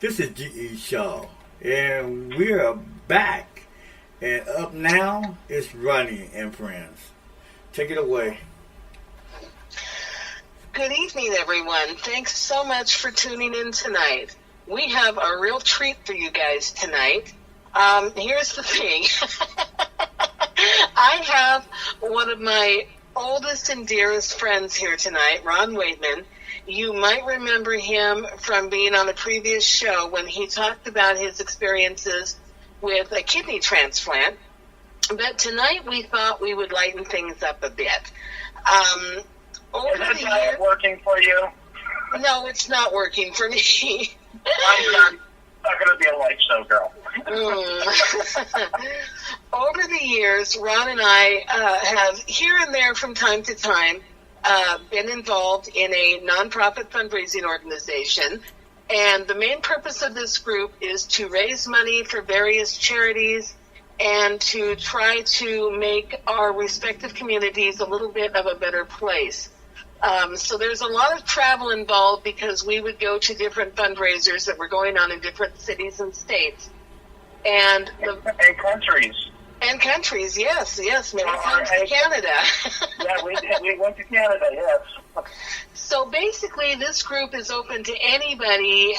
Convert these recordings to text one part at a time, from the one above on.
This is G.E. Shaw, and we are back. And up now is Rhani and Friends. Take it away. Good evening, everyone. Thanks so much for tuning in tonight. We have a real treat for you guys tonight. Here's the thing. I have one of my oldest and dearest friends here tonight, Ron Weightman. You might remember him from being on a previous show when he talked about his experiences with a kidney transplant. But tonight we thought we would lighten things up a bit. Is that diet working for you? No, it's not working for me. I'm not going to be a light show girl. Over the years, Ron and I have here and there from time to time been involved in a nonprofit fundraising organization. And the main purpose of this group is to raise money for various charities and to try to make our respective communities a little bit of a better place. So there's a lot of travel involved because we would go to different fundraisers that were going on in different cities and states. And countries. And countries, yes, many times to Canada. Yeah, we went to Canada, yes. So basically, this group is open to anybody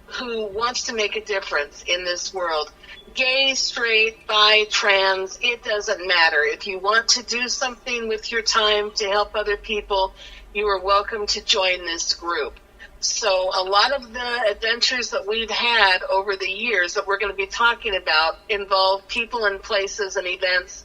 who wants to make a difference in this world. Gay, straight, bi, trans, it doesn't matter. If you want to do something with your time to help other people, you are welcome to join this group. So a lot of the adventures that we've had over the years that we're going to be talking about involve people and places and events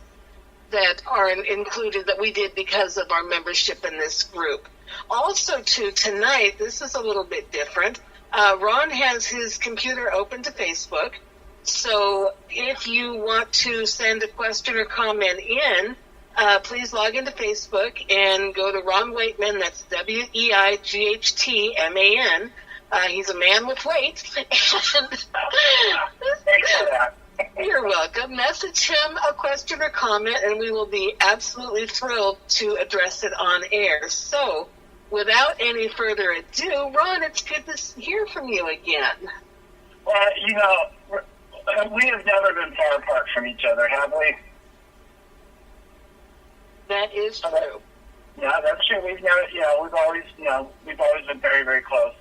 that are included that we did because of our membership in this group. Also, tonight, this is a little bit different. Ron has his computer open to Facebook. So if you want to send a question or comment in, please log into Facebook and go to Ron Weightman. That's Weighhtman. He's a man with weight. Thanks for that. You're welcome. Message him a question or comment, and we will be absolutely thrilled to address it on air. So, without any further ado, Ron, it's good to hear from you again. Well, we have never been far apart from each other, have we? That is true. Yeah, that's true. We've always been very, very close.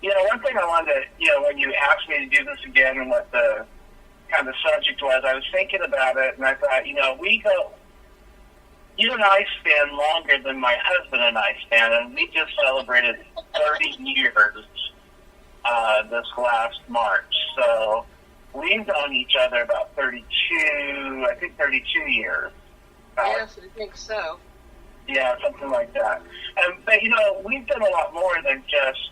One thing I wanted to, when you asked me to do this again and what the kind of subject was, I was thinking about it, and I thought, you and I span longer than my husband and I span, and we just celebrated 30 years this last March. So we've known each other about 32 years. Yes, I think so. Yeah, something like that. But, we've done a lot more than just,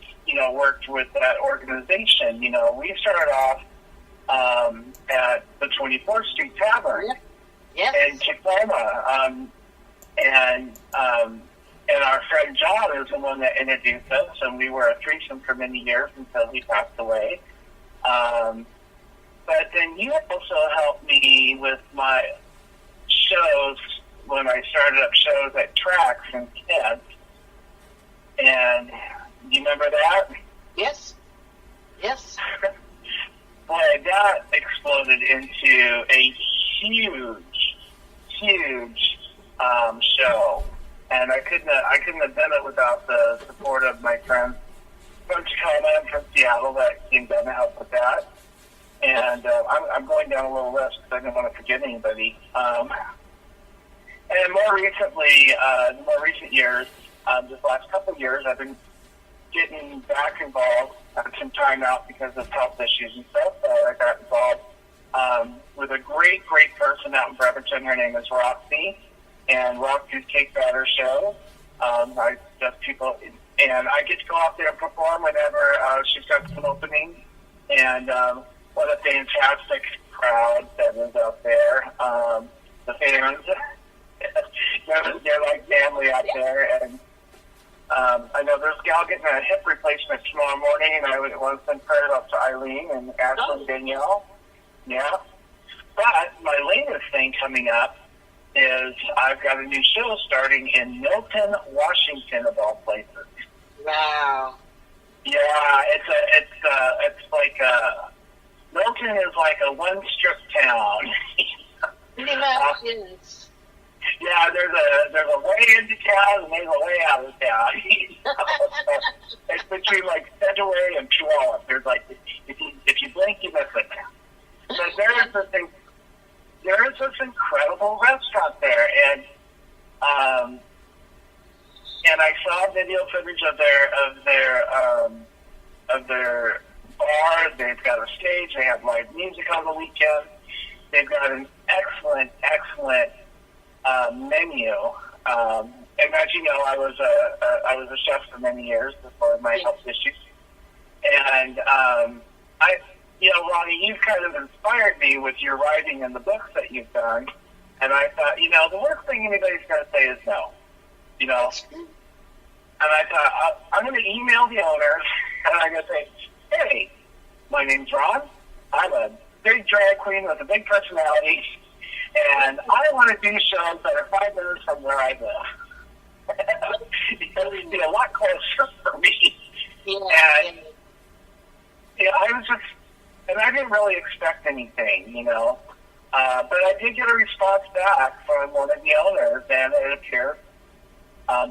worked with that organization. We started off at the 24th Street Tavern in Tacoma. And our friend John is the one that introduced us, and we were a threesome for many years until he passed away. But then you also helped me with my shows when I started up shows at Tracks in Kent. And you remember that? Yes. Boy, that exploded into a huge show. And I couldn't have done it without the support of my friends from Tacoma and from Seattle that came down to help with that. And I'm going down a little list because I didn't want to forget anybody. And more recently, in more recent years, this last couple of years, I've been getting back involved. I had some time out because of health issues and stuff, so I got involved with a great person out in Bremerton. Her name is Roxy, and Roxy's Cake Batter Show. I just people, and I get to go out there and perform whenever she's got some openings. And what a fantastic crowd that is out there. The fans, they're like family out there, and I know there's a gal getting a hip replacement tomorrow morning, and I would want to send prayers up to Eileen and Ashley and Danielle. Yeah. But my latest thing coming up is I've got a new show starting in Milton, Washington, of all places. Wow. Yeah, It's like Milton is like a one strip town. Yes. Yeah, there's a way into town and there's a way out of town. It's between like Sedgway and Puyallup. There's like if you blink, you miss it. But there is this incredible restaurant there, and I saw video footage of their bar. They've got a stage. They have live music on the weekend. They've got an excellent menu. And as you know, I was a chef for many years before my health issues. And Rhani, you've kind of inspired me with your writing and the books that you've done. And I thought, the worst thing anybody's going to say is no. And I thought, I'm going to email the owners, and I'm going to say, hey, my name's Ron. I'm a big drag queen with a big personality, and I want to do shows that are 5 minutes from where I live. It'd be a lot closer for me. Yeah. And I was just, and I didn't really expect anything, but I did get a response back from one of the owners, and it appeared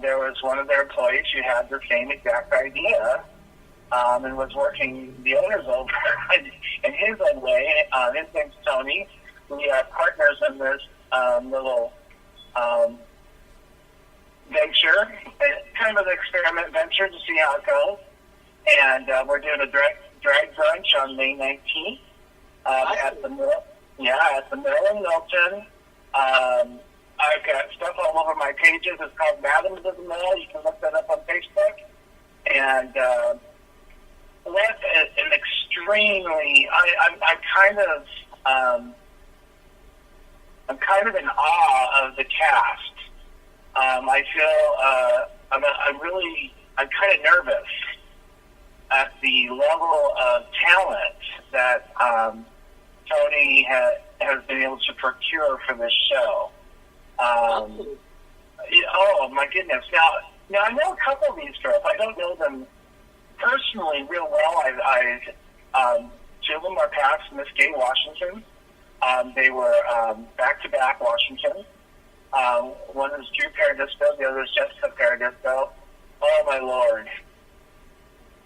there was one of their employees who had the same exact idea, and was working the owners over in his own way. His name's Tony. We are partners in this little venture, kind of an experiment venture to see how it goes. And we're doing a drag brunch on May 19th at the Mill. Yeah, at the Mill in Milton. I've got stuff all over my pages. It's called Madams of the Mill. You can look that up on Facebook. And with an extremely, I'm kind of in awe of the cast. I feel I'm kind of nervous at the level of talent that Tony has been able to procure for this show. Oh my goodness! Now I know a couple of these girls. I don't know them personally real well. Two of them are past Miss Gay Washington. They were back-to-back Washington. One is Drew Paradisco, the other is Jessica Paradisco. Oh my Lord!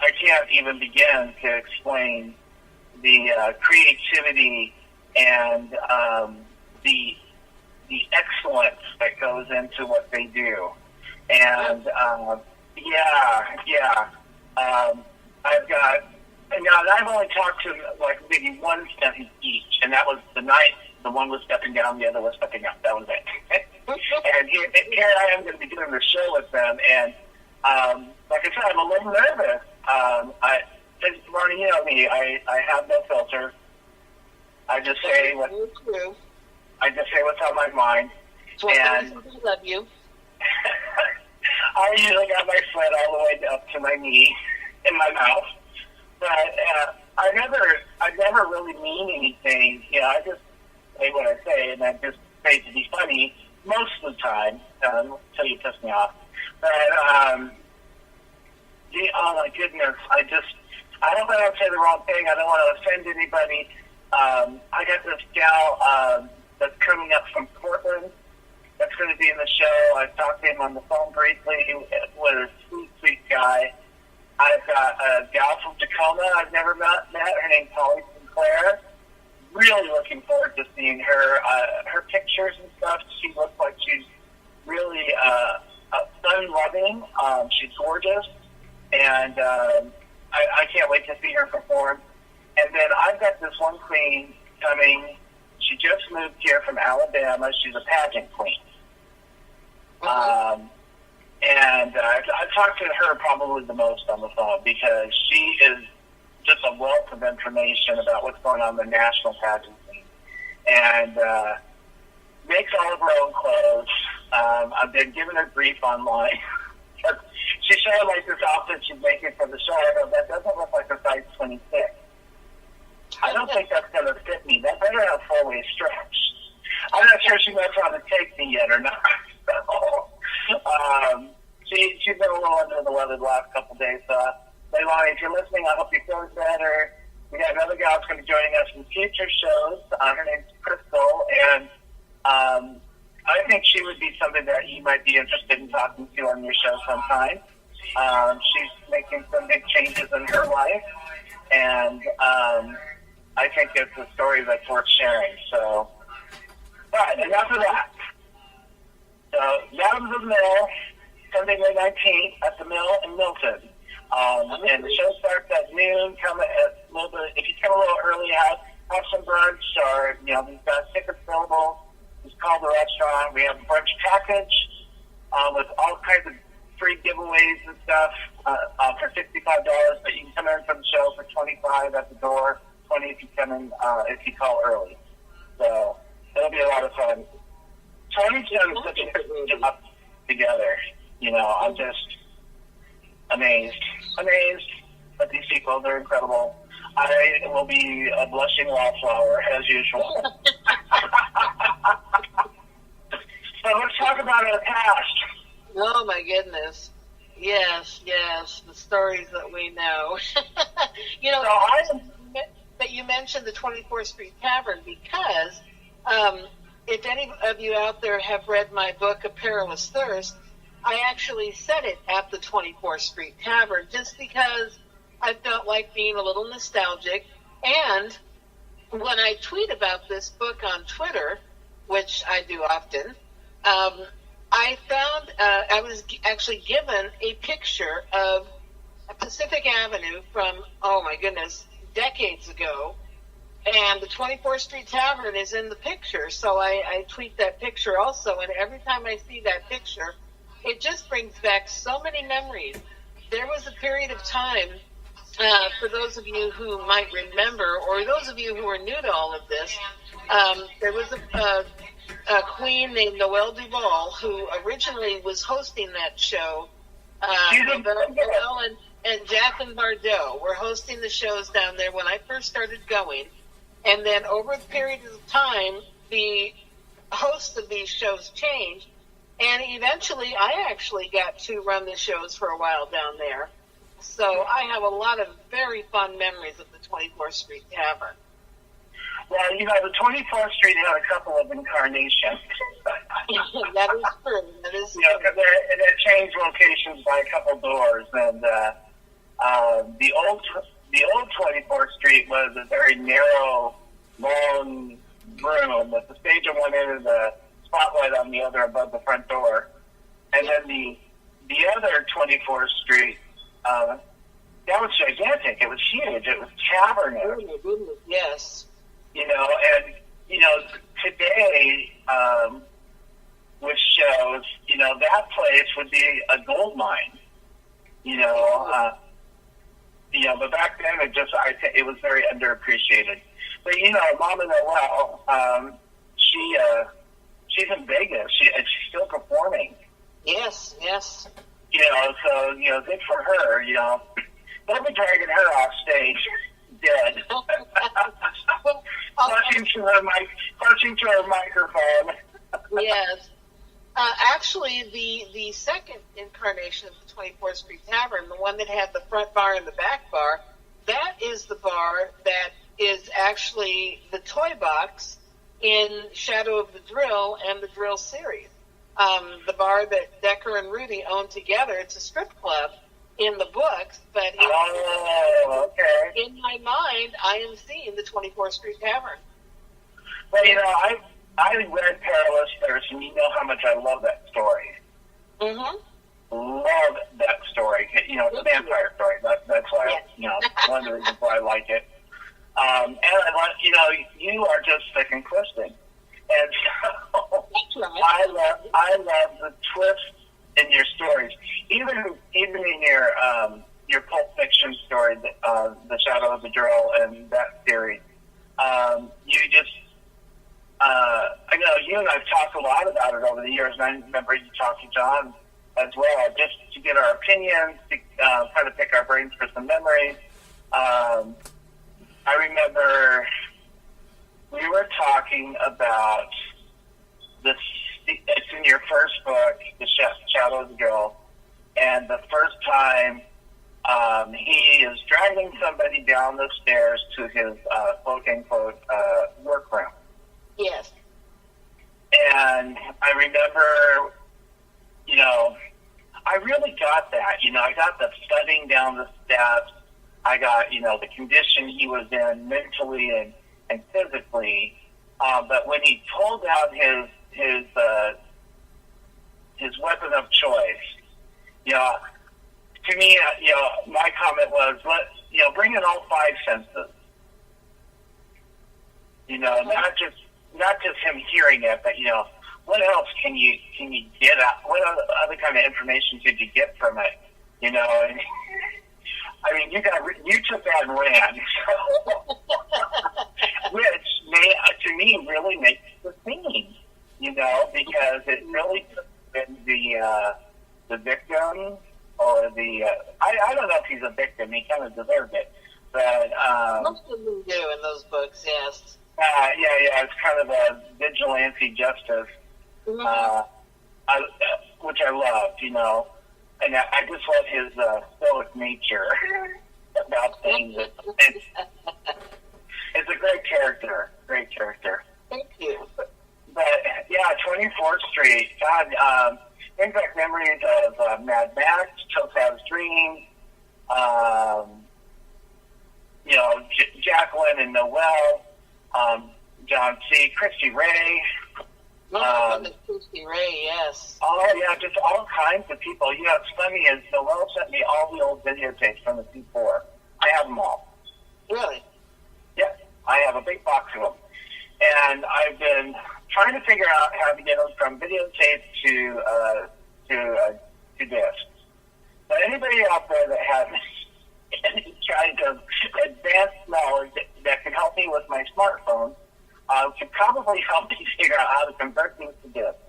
I can't even begin to explain the creativity and the excellence that goes into what they do. And I've only talked to like maybe one step each, and that was the night the one was stepping down, the other was stepping up. That was it. And here I am going to be doing the show with them, and like I said, I'm a little nervous. Rhani, you know me, I have no filter. I just say what's on my mind. And I love you. I usually got my foot all the way up to my knee in my mouth, but I never really mean anything. I just say what I say, and I just say to be funny most of the time until you piss me off. But oh my goodness, I don't want to say the wrong thing. I don't want to offend anybody. I got this gal that's coming up from Portland that's going to be in the show. I talked to him on the phone briefly. What a sweet, sweet guy. I've got a gal from Tacoma I've never met. Her name's Holly Sinclair. Really looking forward to seeing her. Her pictures and stuff, she looks like she's really fun-loving. She's gorgeous. And I can't wait to see her perform. And then I've got this one queen coming. She just moved here from Alabama. She's a pageant queen. And I've talked to her probably the most on the phone because she is just a wealth of information about what's going on in the national pageant scene. And makes all of her own clothes. I've been giving her grief online. She showed like this outfit she's making for the show. I go, that doesn't look like a size 26. I don't think that's going to fit me. That better have full-waist stretch. I'm not sure she knows how to take me yet or not. So, she's been a little under the weather the last couple of days. So I Rhani, if you're listening, I hope you're feeling better. We got another gal that's going to be joining us in future shows. Her name's Crystal, and I think she would be something that you might be interested in talking to on your show sometime. She's making some big changes in her life, and I think it's a story that's worth sharing. So, but enough of that. So, Madams of the Mill, Sunday, May 19th at the Mill in Milton. And the show starts at noon. Come at a little bit. If you come a little early, have some brunch, or we've got tickets available. Just call the restaurant. We have a brunch package with all kinds of free giveaways and stuff for $65. But you can come in for the show for $25 at the door. $20 if you come in if you call early. So it'll be a lot of fun. Tony's done such a good job together. I'm just amazed at these people. They're incredible. I will be a blushing wallflower as usual. So let's talk about our past. Oh my goodness. Yes, the stories that we know. But you mentioned the 24th Street Tavern because if any of you out there have read my book, A Perilous Thirst, I actually said it at the 24th Street Tavern just because I felt like being a little nostalgic. And when I tweet about this book on Twitter, which I do often, I found I was actually given a picture of Pacific Avenue from, oh my goodness, decades ago. And the 24th Street Tavern is in the picture. So I tweet that picture also. And every time I see that picture, it just brings back so many memories. There was a period of time, for those of you who might remember, or those of you who are new to all of this, there was a queen named Noelle Duval who originally was hosting that show. Noelle and Jacqueline Bardot were hosting the shows down there when I first started going. And then over the period of time, the hosts of these shows changed. And eventually, I actually got to run the shows for a while down there. So I have a lot of very fond memories of the 24th Street Tavern. Well, the 24th Street had a couple of incarnations. That is true. Because they changed locations by a couple doors. And the old 24th Street was a very narrow, long room with the stage on one end and the spotlight on the other above the front door. And then the other 24th Street, that was gigantic. It was huge. It was cavernous. Yes. Today, with shows, that place would be a gold mine. But back then it was very underappreciated. But Mama Noelle, she's in Vegas. She's still performing. Yes. So good for her. They'll be dragging her off stage dead. Clutching to her microphone. Yes. Actually, the second incarnation of the 24th Street Tavern, the one that had the front bar and the back bar, that is the bar that is actually the toy box in Shadow of the Drill and the Drill series. The bar that Decker and Rudy own together, it's a strip club in the books, but in my mind, I am seeing the 24th Street Tavern. Well, I read Perilous Thirst, and you know how much I love that story. Mm-hmm. Love that story. It's a vampire story. That's why, one of the reasons why I like it. And I love, you are just thick and twisted. And so I love the twist in your stories. Even in your Pulp Fiction story, The Shadow of the Drill and that series, you just, I know you and I've talked a lot about it over the years, and I remember you talked to John as well, just to get our opinions, to kind of pick our brains for some memories. I remember we were talking about this. It's in your first book, The Shadow of the Girl, and the first time he is dragging somebody down the stairs to his quote-unquote workroom. Yes. And I remember, I really got that. I got the thudding down the steps. I got, the condition he was in mentally and physically. But when he pulled out his weapon of choice, to me, my comment was, bring in all five senses. Not just him hearing it, but what else can you get out? What other kind of information could you get from it? And, I mean, you took that and ran, which to me really makes the scene, because it really been the victim or the I don't know if he's a victim. He kind of deserved it, but most of them do in those books, yes. Yeah, it's kind of a vigilante justice, which I loved, and I just love his stoic nature about things. It's a great character. Thank you. But yeah, 24th Street, God, brings back memories of Mad Max, Topaz Dream, Jacqueline and Noel, John C., Christy Ray. Christy Ray, yes. Oh, yeah, just all kinds of people. It's funny is Noel sent me all the old videotapes from the C4. I have them all. Really? Yep, I have a big box of them. And I've been trying to figure out how to get them from videotape to discs. But anybody out there that has any kind of advanced knowledge that can help me with my smartphone could probably help me figure out how to convert these to discs.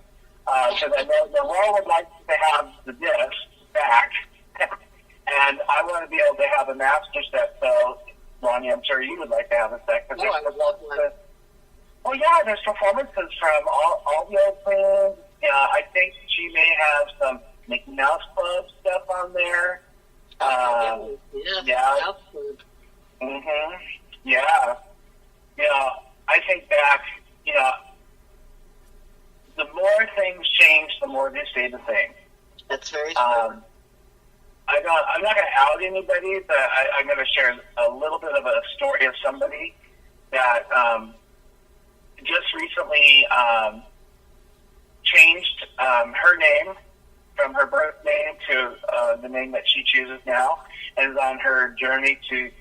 Because I know the world would like to have the discs back, and I want to be able to have a master set. So, Rhani, I'm sure you would like to have a set. I would love one. Well, yeah, there's performances from all the old things. I think she may have some Mickey Mouse Club stuff on there. Yeah. Yeah. I think back, the more things change, the more they stay the same. That's very true. I'm not going to out anybody, but I'm going to share a little bit of a story of somebody that just recently changed her name from her birth name to the name that she chooses now, and is on her journey to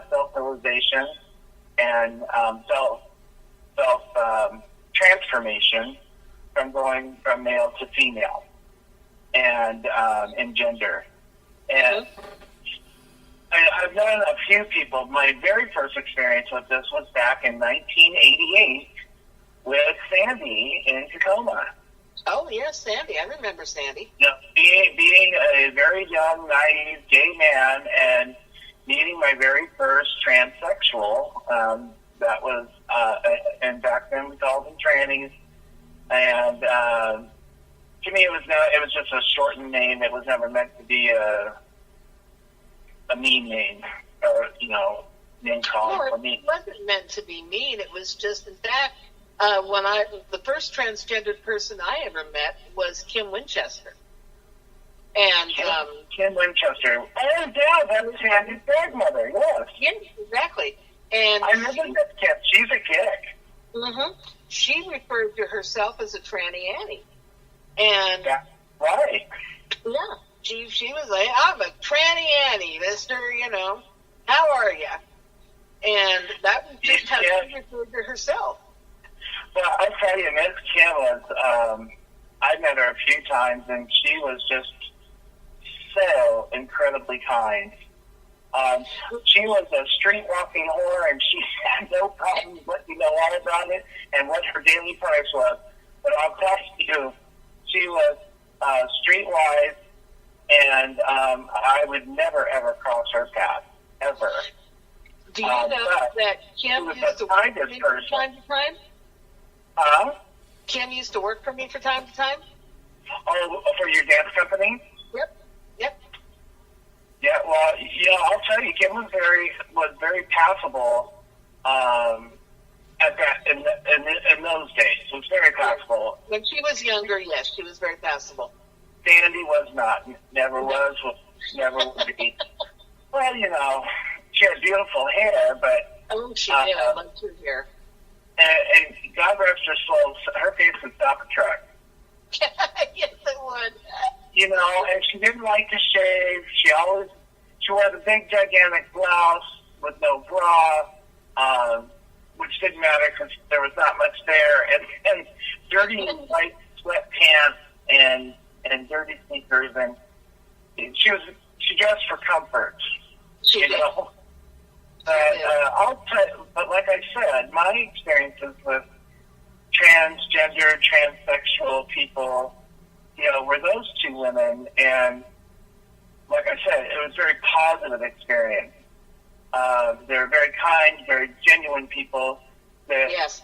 self-realization and self-transformation from going from male to female and in gender. And I've known a few people. My very first experience with this was back in 1988 with Sandy in Tacoma. Oh, yes, Sandy. I remember Sandy. Being a very young, naive gay man and meeting my very first transsexual. That was, and back then we called them trannies. And to me, it was just a shortened name. It was never meant to be a mean name or name calling for me. It wasn't meant to be mean. It was just, in fact, the first transgendered person I ever met was Kim Winchester. And Kim Winchester. Oh, yeah, that was Sandy's grandmother. Yes. Yes, exactly. And I remember this Kim. She's a kick. Mm-hmm. She referred to herself as a tranny Annie. And that's right. Yeah. She was like, I'm a tranny Annie, mister, how are you? And that was just how she referred to herself. Well, I tell you, Miss Kim was, I met her a few times, and she was just so incredibly kind. She was a street-walking whore, and she had no problem letting you know all about it and what her daily price was. But I'll tell you, she was streetwise, and I would never, ever cross her path, ever. Do you know that Kim used to work for me from time to time? Kim used to work for me from time to time. Oh, for your dance company? Yep. Yeah, well, I'll tell you, Kim was very passable at that in those days. It was very passable. When she was younger, yes, she was very passable. Sandy was not. Never was. Never will be. Well, she had beautiful hair, but she did. I loved her hair. And God rest her soul, her face would stop a truck. Yes, it would. And she didn't like to shave. She wore the big gigantic blouse with no bra, which didn't matter because there was not much there, and dirty white sweatpants and dirty sneakers, and she dressed for comfort. She did. But like I said, my experiences with transgender, transsexual people, were those two women, and like I said, it was a very positive experience. They're very kind, very genuine people. Yes.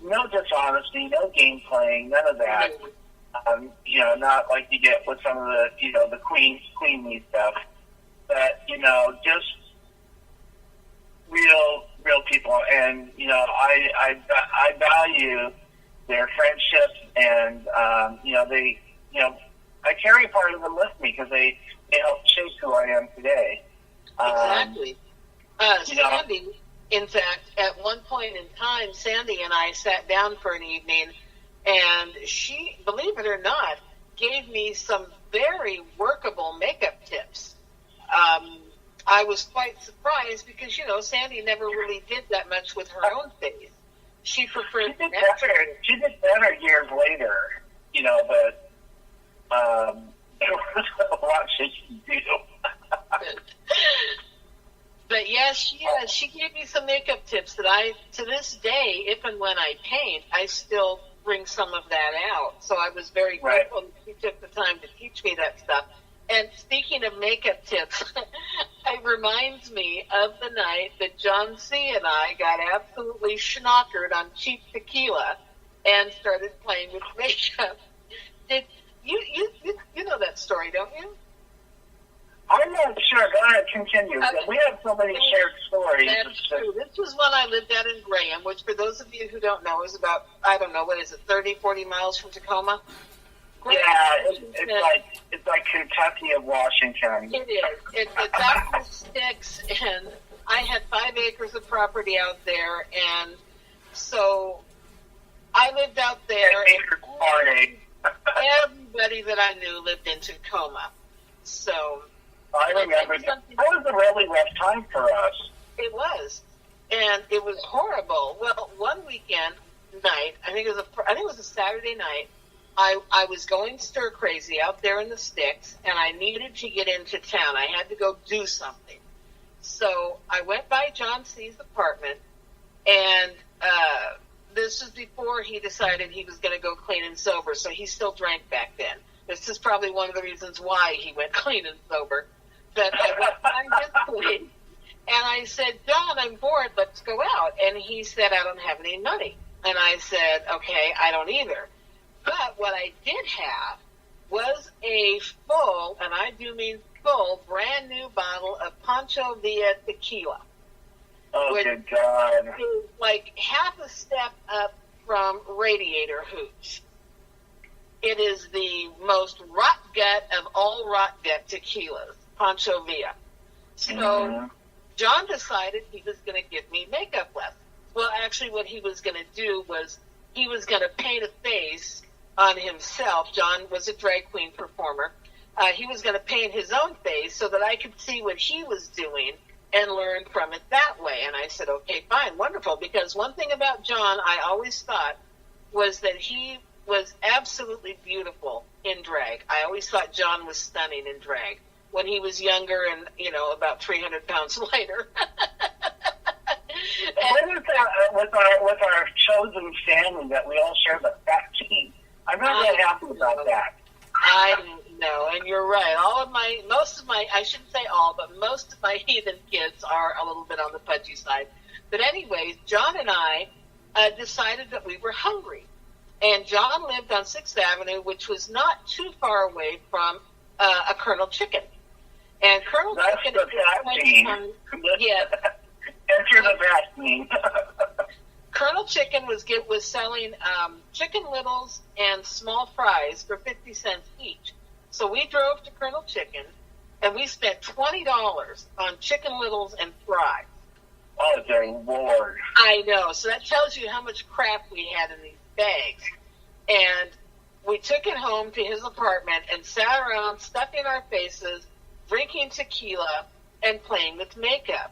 No dishonesty, no game playing, none of that. Not like you get with some of the, the queenly stuff. But, just real people. And, I value their friendships, and, I carry a part of them with me because they helped shape who I am today. Exactly. Sandy, in fact, at one point in time, Sandy and I sat down for an evening, and she, believe it or not, gave me some very workable makeup tips. I was quite surprised because, Sandy never really did that much with her own face. She preferred natural. She did better years later, but there was a lot she could do. But yes, she gave me some makeup tips that I, to this day, if and when I paint, I still bring some of that out. So I was very grateful that she took the time to teach me that stuff. And speaking of makeup tips, it reminds me of the night that John C. and I got absolutely schnockered on cheap tequila and started playing with makeup. Did you know that story, don't you? I'm not sure. Go ahead, continue. Okay. We have so many shared stories. That's true. This was when I lived out in Graham, which for those of you who don't know is about, 30, 40 miles from Tacoma? Graham, it's like Kentucky of Washington. It is. It's out in the sticks, and I had 5 acres of property out there, and so I lived out there. Everybody that I knew lived in Tacoma. So I remember that was a really rough time for us. It was, and it was horrible. Well, one weekend night, I think it was a Saturday night. I was going stir crazy out there in the sticks, and I needed to get into town. I had to go do something. So I went by John C.'s apartment, and this was before he decided he was going to go clean and sober, so he still drank back then. This is probably one of the reasons why he went clean and sober. But I went by his place, and I said, John, I'm bored, let's go out. And he said, I don't have any money. And I said, okay, I don't either. But what I did have was a full, and I do mean full, brand new bottle of Pancho Villa tequila. Oh, good God. Is like half a step up from Radiator Hooch. It is the most rot gut of all rot gut tequilas, Pancho Villa. So John decided he was going to give me makeup lessons. Well, actually what he was going to do was he was going to paint a face on himself. John was a drag queen performer. He was going to paint his own face so that I could see what he was doing and learn from it that way. And I said, okay, fine, wonderful. Because one thing about John I always thought was that he was absolutely beautiful in drag. I always thought John was stunning in drag when he was younger and, about 300 pounds lighter. What is that with our chosen family that we all share the fat gene? I'm not really happy about that. I don't know, and you're right. I shouldn't say all, but most of my heathen kids are a little bit on the pudgy side. But anyways, John and I decided that we were hungry. And John lived on 6th Avenue, which was not too far away from a Colonel Chicken. And Colonel That's Chicken the vaccine. Yeah. Enter the vaccine. Colonel Chicken was selling chicken littles and small fries for 50 cents each. So we drove to Colonel Chicken, and we spent $20 on chicken littles and fries. Oh, dear Lord. I know. So that tells you how much crap we had in these bags. And we took it home to his apartment and sat around stuffing our faces, drinking tequila, and playing with makeup.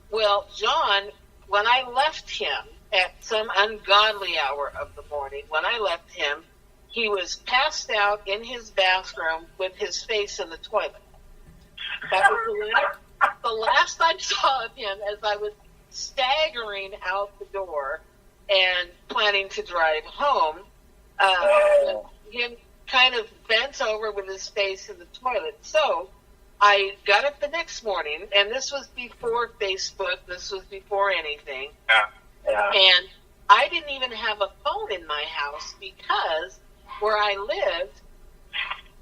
Well, John, when I left him at some ungodly hour of the morning, when I left him, he was passed out in his bathroom with his face in the toilet. That was the last I saw of him as I was staggering out the door and planning to drive home. Him kind of bent over with his face in the toilet. So I got up the next morning, and this was before Facebook, this was before anything. Yeah. And I didn't even have a phone in my house because where I lived,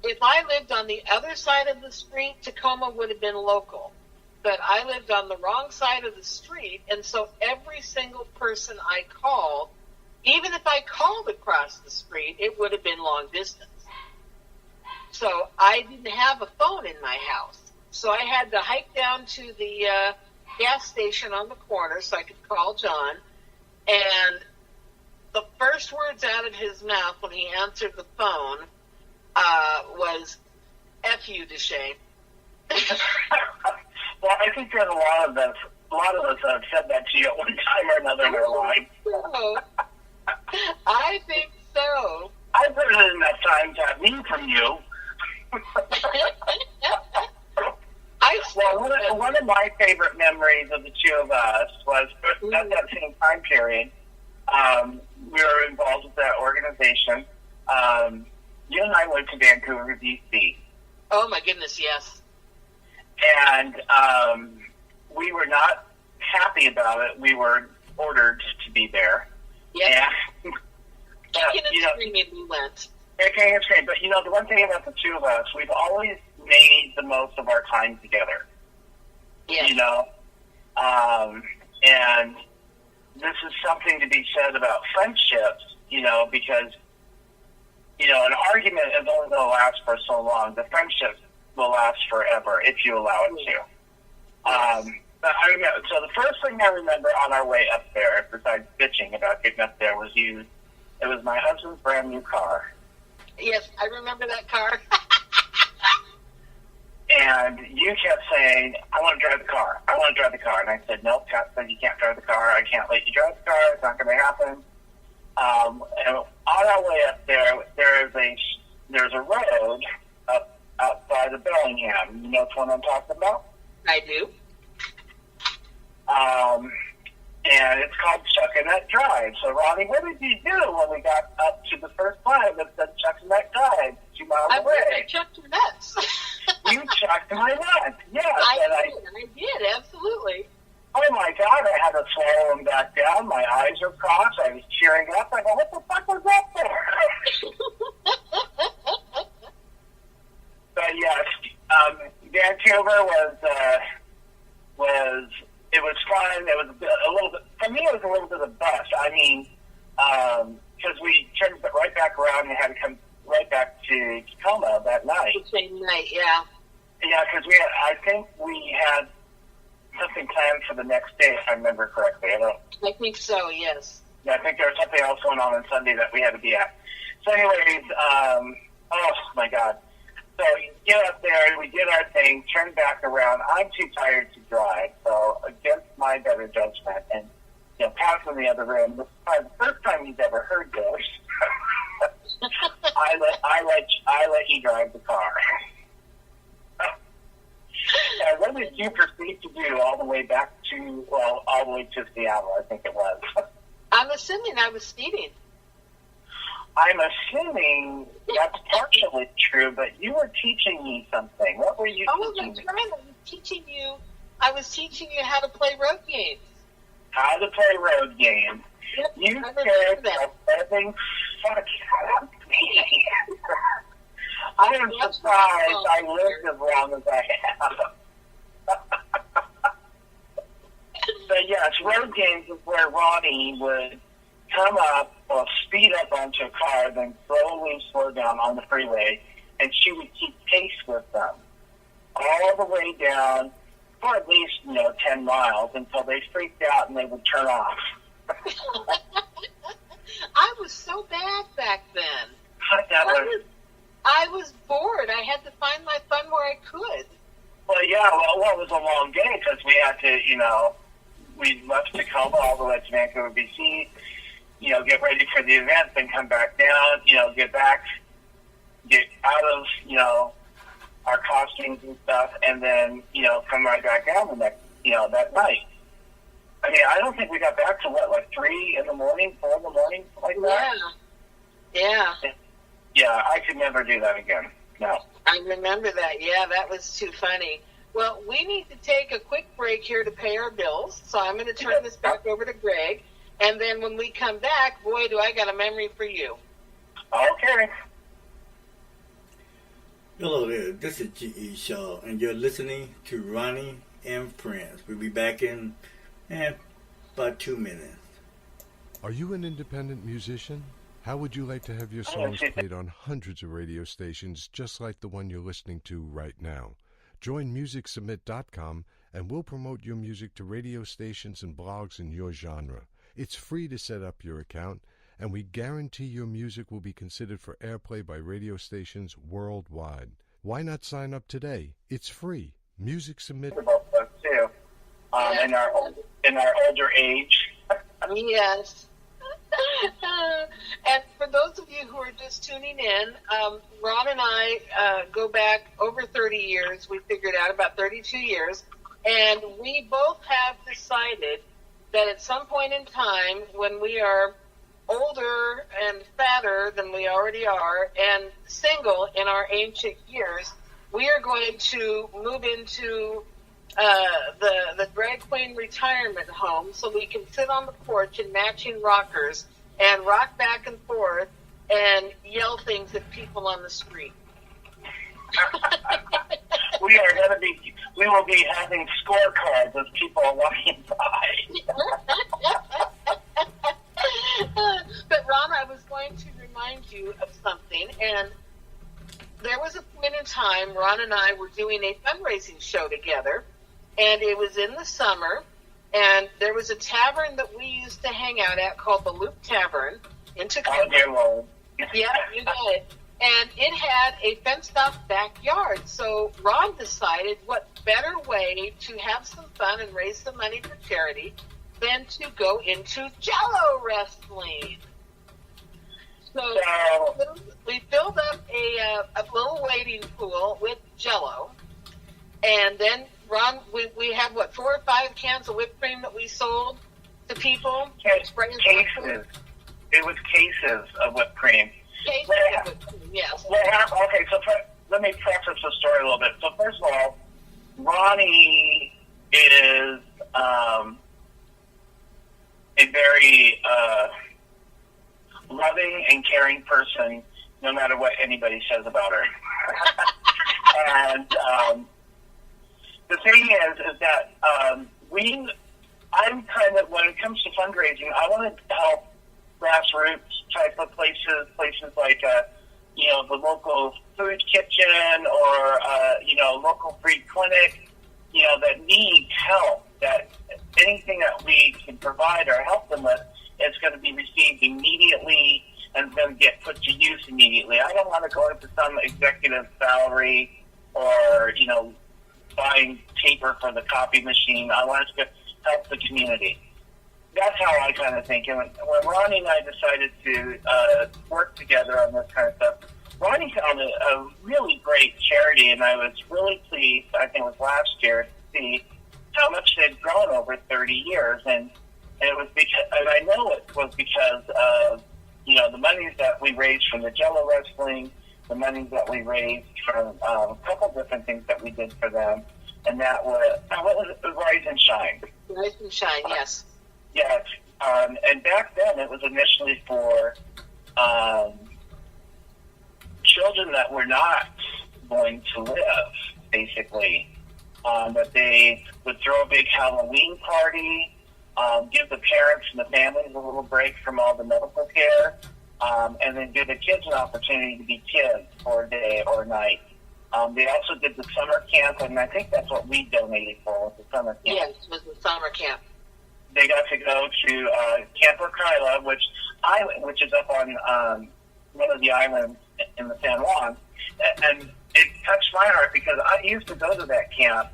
if I lived on the other side of the street, Tacoma would have been local. But I lived on the wrong side of the street, and so every single person I called, even if I called across the street, it would have been long distance. So I didn't have a phone in my house. So I had to hike down to the gas station on the corner so I could call John. And the first words out of his mouth when he answered the phone was, F you, Deshae. Well, I think there's a lot of us have said that to you at one time or another in our life. So, I think so. I've heard it enough times to have me from you. Well, one of my favorite memories of the two of us was at that same time period. We were involved with that organization. You and I went to Vancouver, BC. Oh, my goodness, yes. And we were not happy about it. We were ordered to be there. Yeah. Kicking and screaming, we went. Kicking and screaming. But, the one thing about the two of us, we've always made the most of our time together. Yeah. And this is something to be said about friendships, because, an argument is only going to last for so long. The friendship will last forever if you allow it to. But I remember, so the first thing I remember on our way up there, besides bitching about getting up there, it was my husband's brand new car. Yes, I remember that car. And you kept saying, I want to drive the car. I want to drive the car. And I said, no, Pat said you can't drive the car. I can't let you drive the car. It's not going to happen. And on our way up there, there's a road up outside of Bellingham. You know which one I'm talking about? I do. And it's called Chuckanut Drive. So, Rhani, what did you do when we got up to the first line that said Chuckanut Drive, 2 miles away? I chucked your nuts. You chucked my nuts, yes. I did, absolutely. Oh, my God, I had to swallow them back down. My eyes were crossed. I was cheering up. I go, what the fuck was that for? But, yes, Vancouver it was fun. It was a little bit, for me, it was a little bit of a bust. I mean, because we turned right back around and had to come right back to Tacoma that night. The same night, yeah. Yeah, because I think we had something planned for the next day, if I remember correctly. I think so, yes. Yeah, I think there was something else going on Sunday that we had to be at. So anyways, oh, my God. So we get up there, we did our thing, turn back around. I'm too tired to drive, so against my better judgment, and Pat's in the other room. This is probably the first time he's ever heard this. I let you drive the car. And what did you proceed to do all the way to Seattle, I think it was? I'm assuming I was speeding. I'm assuming that's partially true, but you were teaching me something. What were you teaching me? I was teaching you how to play road games. How to play road games. Yep, you scared the living fuck out of me. I am surprised I lived as long as I have. But yes, road games is where Rhani would come up or speed up onto a car, then slowly slow down on the freeway, and she would keep pace with them all the way down for at least 10 miles until they freaked out and they would turn off. I was so bad back then. I was bored. I had to find my fun where I could. Well, yeah, it was a long day because we had to, we left Tacoma all the way to Vancouver, BC, get ready for the event, then come back down, get out of, our costumes and stuff, and then, come right back down the next, that night. I mean, I don't think we got back to 3 in the morning, 4 in the morning, like that? Yeah. Yeah, I could never do that again. No. I remember that. Yeah, that was too funny. Well, we need to take a quick break here to pay our bills, so I'm going to turn this back over to Greg, and then when we come back, boy, do I got a memory for you. Okay. Hello there, this is G.E. Shaw, and you're listening to Rhani and Friends. We'll be back in about 2 minutes. Are you an independent musician? How would you like to have your songs played on hundreds of radio stations just like the one you're listening to right now? Join MusicSubmit.com and we'll promote your music to radio stations and blogs in your genre. It's free to set up your account, and we guarantee your music will be considered for airplay by radio stations worldwide. Why not sign up today? It's free. Music Submit. Too. In our older age. Yes. And for those of you who are just tuning in, Ron and I go back over 30 years. We figured out about 32 years. And we both have decided that at some point in time, when we are older and fatter than we already are and single in our ancient years, we are going to move into the drag queen retirement home so we can sit on the porch in matching rockers and rock back and forth and yell things at people on the street. We will be having scorecards as people are walking by. But Ron, I was going to remind you of something, and there was a point in time Ron and I were doing a fundraising show together, and it was in the summer, and there was a tavern that we used to hang out at called the Loop Tavern in Tacoma. Oh, yeah, you got it. And it had a fenced-off backyard, so Ron decided what better way to have some fun and raise some money for charity than to go into Jello wrestling. So we filled up a little wading pool with Jello, and then Ron, we had 4 or 5 cans of whipped cream that we sold to people. Cases. It was cases of whipped cream. Cases of whipped cream, yes. Okay, so let me preface the story a little bit. So first of all, Rhani is a very loving and caring person, no matter what anybody says about her. And the thing is that I'm kind of, when it comes to fundraising, I want to help grassroots type of places like, the local food kitchen or, local free clinic, that need help, that anything that we can provide or help them with is going to be received immediately and going to get put to use immediately. I don't want to go into some executive salary or, buying paper for the copy machine. I want us to help the community. That's how I kind of think. And when Rhani and I decided to work together on this kind of stuff, Rhani found a really great charity, and I was really pleased, I think it was last year, to see how much they'd grown over 30 years. And it was because, and I know it was because of, the monies that we raised from the Jello wrestling, the monies that we raised from a couple different things that we did for them, and that was Rise and Shine. Rise and Shine, yes. Yes, and back then it was initially for children that were not going to live, basically. That they would throw a big Halloween party, give the parents and the families a little break from all the medical care, and then give the kids an opportunity to be kids for a day or a night. They also did the summer camp, and I think that's what we donated for, was the summer camp. Yes, it was the summer camp. They got to go to Camp Kyla, which is up on one of the islands in the San Juan, and it touched my heart because I used to go to that camp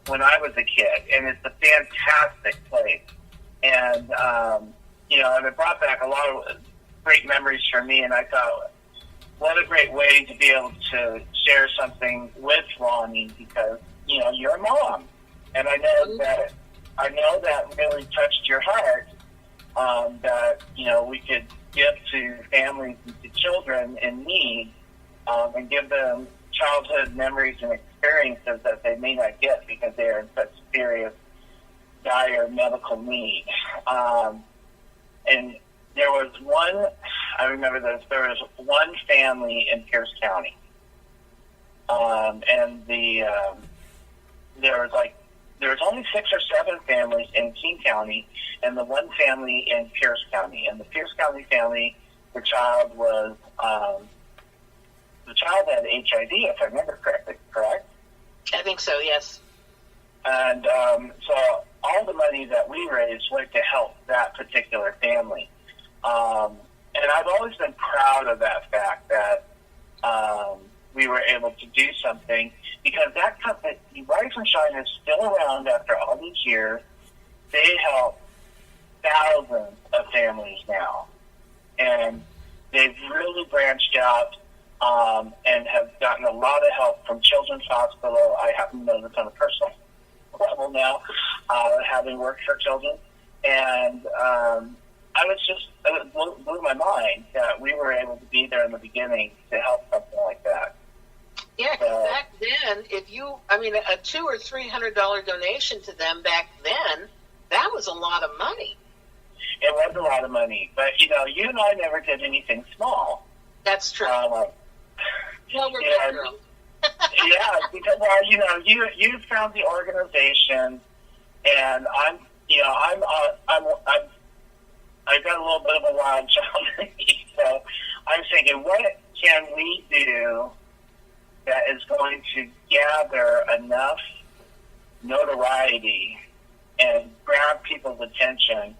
when I was a kid, and it's a fantastic place. And, and it brought back a lot of great memories for me, and I thought, what a great way to be able to share something with Rhani because, you're a mom. And I know that really touched your heart, that, we could give to families and to children in need, and give them childhood memories and experiences that they may not get because they are in such serious, dire medical need. And there was I remember there was one family in Pierce County. And there was only 6 or 7 families in King County and the one family in Pierce County. And the Pierce County family, the child had HIV, if I remember correctly, correct? I think so, yes. And so all the money that we raised went to help that particular family. And I've always been proud of that fact that we were able to do something because that company, Rise and Shine, is still around after all these years. They help thousands of families now. And they've really branched out and have gotten a lot of help from Children's Hospital. I happen to know this on a personal level now, having worked for children. And it blew my mind that we were able to be there in the beginning to help something like that. Yeah, because back then, a $200 or $300 donation to them back then, that was a lot of money. It was a lot of money, but you and I never did anything small. That's true. Well, we're good girls. Yeah, because you found the organization, and I've got a little bit of a wild child in me, so I'm thinking, what can we do that is going to gather enough notoriety and grab people's attention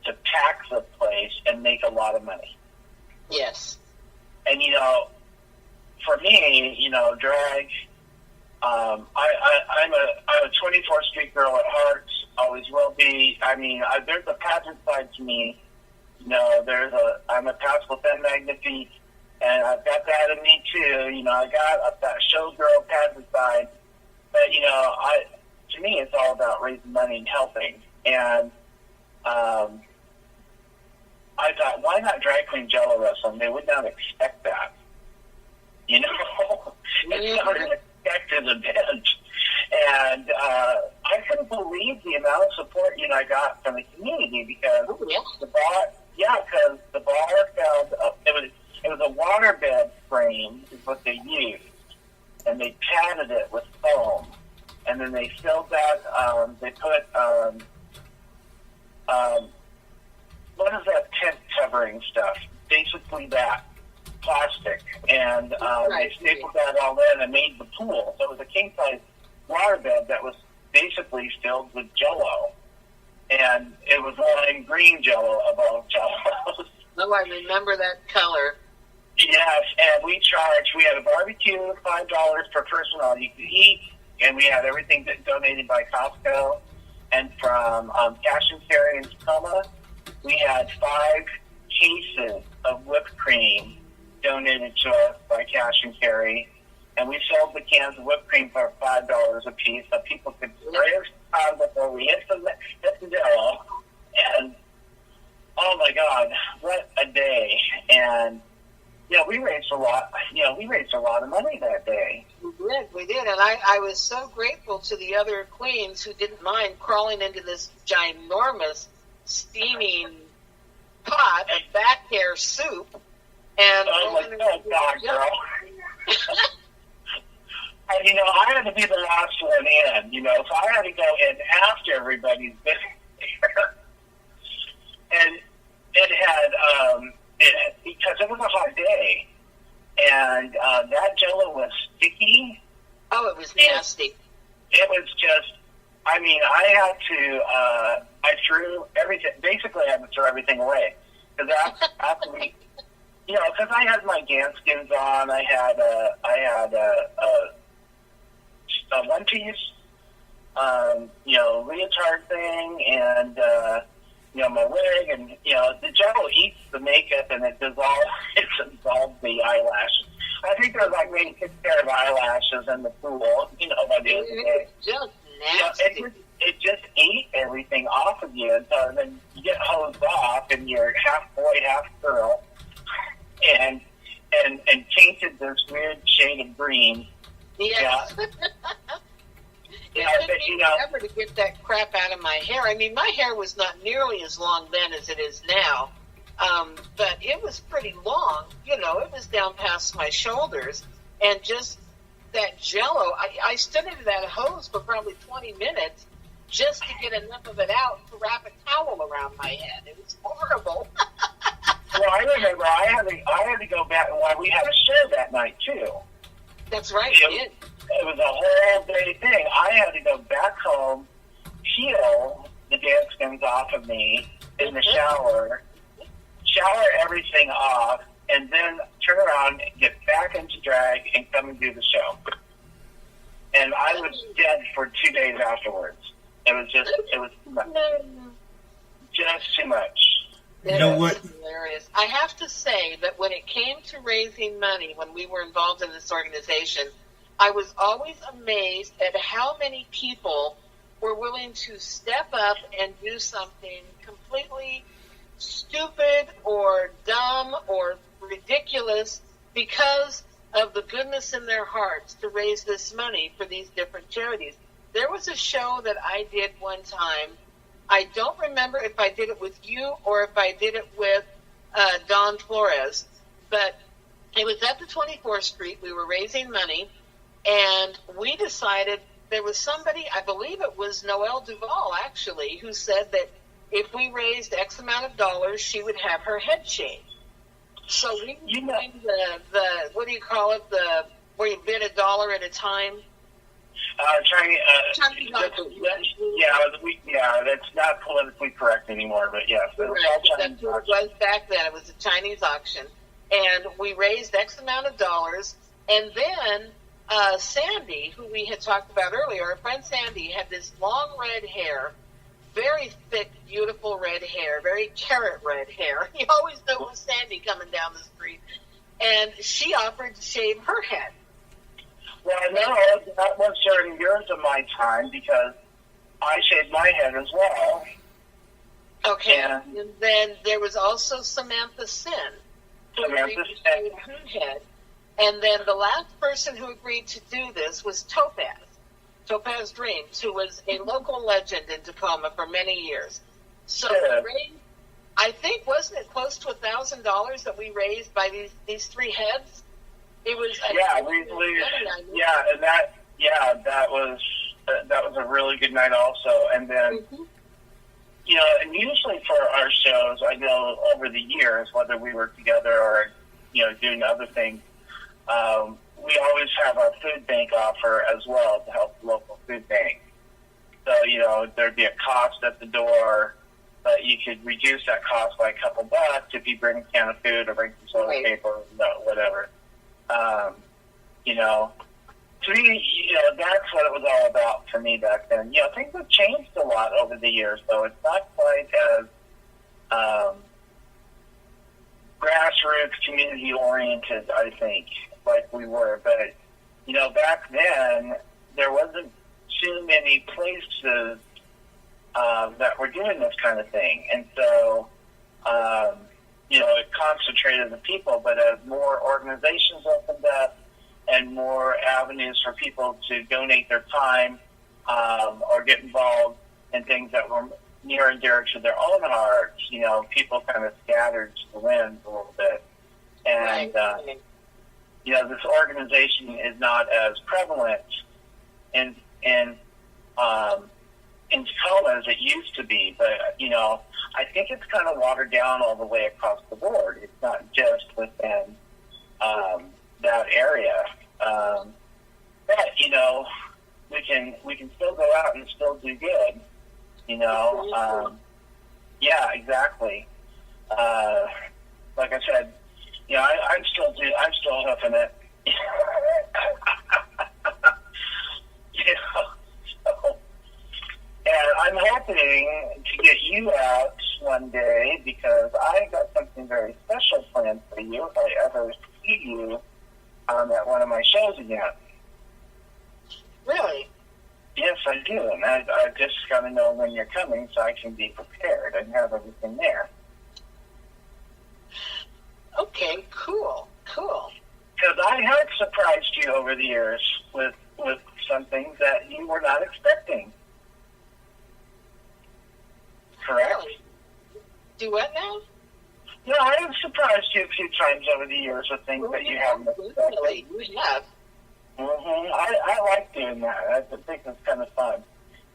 to pack the place and make a lot of money? Yes. And, for me, drag, I'm a 24th Street girl at heart, always will be. There's a pageant side to me. I'm a Pascal Femme Magnifique, and I've got that in me too. I got that showgirl pageant side. But, to me, it's all about raising money and helping. And I thought, why not drag queen Jello wrestling? They would not expect that. It's not an expected event. And I couldn't believe the amount of support I got from the community because the bar found it was a waterbed frame is what they used, and they padded it with foam, and then they filled that. They put what is that tent covering stuff? Basically that plastic, and they stapled that all in and made the pool. So it was a king size waterbed that was basically filled with Jello, and it was lime green Jello of all Jellos. Oh, I remember that color. Yes, and we had a barbecue, $5 per person, all you could eat, and we had everything donated by Costco, and from Cash and Carry in Tacoma, we had 5 cases of whipped cream donated to us by Cash and Carry, and we sold the cans of whipped cream for $5 a piece, so people could spray us on before we hit the Jello. And oh my God, what a day! And we raised a lot. We raised a lot of money that day. We did, and I was so grateful to the other queens who didn't mind crawling into this ginormous steaming pot of back hair soup And God, girl. And, I had to be the last one in, so I had to go in after everybody's been there. And it had, because it was a hot day, and that Jell-O was sticky. Oh, it was nasty. It was just, I threw everything, basically I had to throw everything away. Because after we, because I had my Ganskins on, I had a one-piece, leotard thing, and, my wig, and, the Jell-O eats the makeup, and it dissolves the eyelashes. I think there was like maybe 6 pair of eyelashes in the pool, by the end of the day. It's just nasty. It just ate everything off of you, and so then you get hosed off, and you're half boy, half girl, and painted this weird shade of green. Yes. Yeah. It took me forever to get that crap out of my hair. I mean, my hair was not nearly as long then as it is now, but it was pretty long. It was down past my shoulders, and just that Jell-O, I stood into that hose for probably 20 minutes just to get enough of it out to wrap a towel around my head. It was horrible. Well, I remember I had to go back, and we had a show that night, too. That's right, you did. It was a whole day thing. I had to go back home, peel the Ganskins off of me in the shower everything off, and then turn around and get back into drag and come and do the show. And I was dead for 2 days afterwards. It was too much. Just too much. You know what? Hilarious. I have to say that when it came to raising money, when we were involved in this organization, I was always amazed at how many people were willing to step up and do something completely stupid or dumb or ridiculous because of the goodness in their hearts to raise this money for these different charities. There was a show that I did one time. I don't remember if I did it with you or if I did it with Don Flores, but it was at the 24th Street. We were raising money, and we decided there was somebody, I believe it was Noelle Duval, actually, who said that if we raised X amount of dollars, she would have her head shaved. So we named the what do you call it, where you bid $1 at a time? Chinese that's not politically correct anymore, but yes. Right. That's what it was back then. It was a Chinese auction. And we raised X amount of dollars, and then Sandy, who we had talked about earlier, our friend Sandy, had this long red hair, very thick, beautiful red hair, very carrot red hair. You always know it was Sandy coming down the street. And she offered to shave her head. Well, no, that was during years of my time because I shaved my head as well. Okay. And then there was also Samantha Sin, who agreed to shave her head. And then the last person who agreed to do this was Topaz Dreams, who was a local legend in Tacoma for many years. So we raised, I think, wasn't it close to $1,000 that we raised by these three heads? It was that was a really good night also. And then and usually for our shows, I know over the years, whether we were together or doing other things, we always have our food bank offer as well to help the local food bank. So there'd be a cost at the door, but you could reduce that cost by a couple bucks if you bring a can of food or bring some toilet paper or whatever. To me, that's what it was all about for me back then. Things have changed a lot over the years, though. It's not quite as grassroots, community-oriented, I think, like we were. But, back then, there wasn't too many places that were doing this kind of thing. And so, it concentrated the people, but as more organizations opened up and more avenues for people to donate their time or get involved in things that were near and dear to their own hearts, people kind of scattered to the winds a little bit. And, this organization is not as prevalent in Tacoma as it used to be. But, I think it's kind of watered down all the way across the board. It's not just within that area. But, we can still go out and still do good. Yeah, exactly. Like I said, I'm still huffing it. And I'm hoping to get you out one day because I got something very special planned for you if I ever see you at one of my shows again. Really? Yes, I do. And I just got to know when you're coming so I can be prepared and have everything there. Okay, cool. Because I have surprised you over the years with some things that you were not expecting. Correct? Really? Do what now? No, I have surprised you a few times over the years with things that you haven't expected. Really? You have. I like doing that. I think it's kind of fun.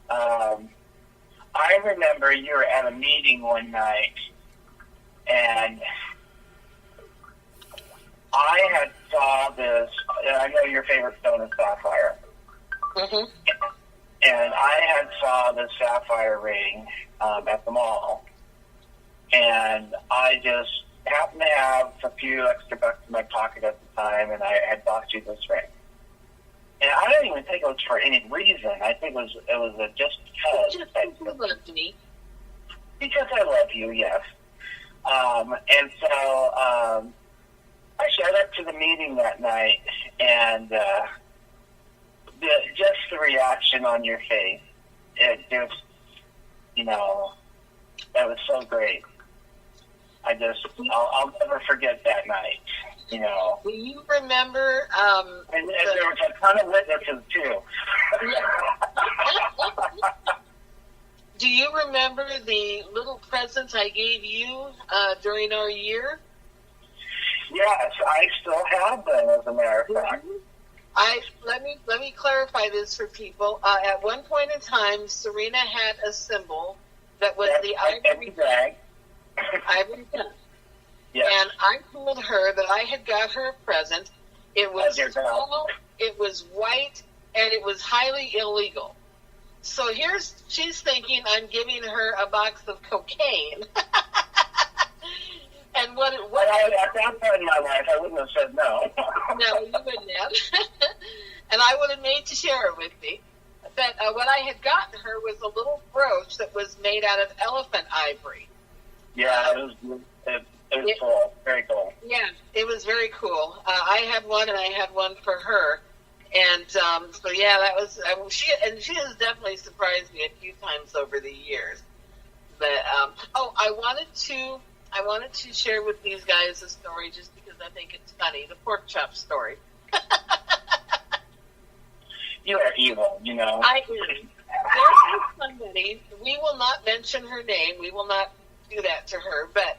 I remember you were at a meeting one night, and I had saw this. I know your favorite stone is sapphire. Mm-hmm. And I had saw the sapphire ring at the mall, and I just happened to have a few extra bucks in my pocket at the time, and I had bought you this ring. And I don't even think it was for any reason. I think it was just because. Just because you loved me. Because I love you, yes. And so I showed up to the meeting that night, and just the reaction on your face, it just, that was so great. I'll never forget that night, Do you remember? And there was a ton of witnesses, too. Do you remember the little presents I gave you during our year? Yes, I still have them, as a matter of fact. Let me clarify this for people. At one point in time, Serena had a symbol that was the ivory bag. Ivory pen. Yes. And I told her that I had got her a present. It was small, it was white, and it was highly illegal. So she's thinking I'm giving her a box of cocaine. And what at that point in my life, I wouldn't have said no. No, you wouldn't have. And I would have made to share it with me. But what I had gotten her was a little brooch that was made out of elephant ivory. Yeah, it was cool. Very cool. Yeah, it was very cool. I had one, and I had one for her. And so, yeah, that was she has definitely surprised me a few times over the years. But I wanted to share with these guys a story just because I think it's funny. The pork chop story. You are evil, I am. There is somebody. We will not mention her name. We will not do that to her. But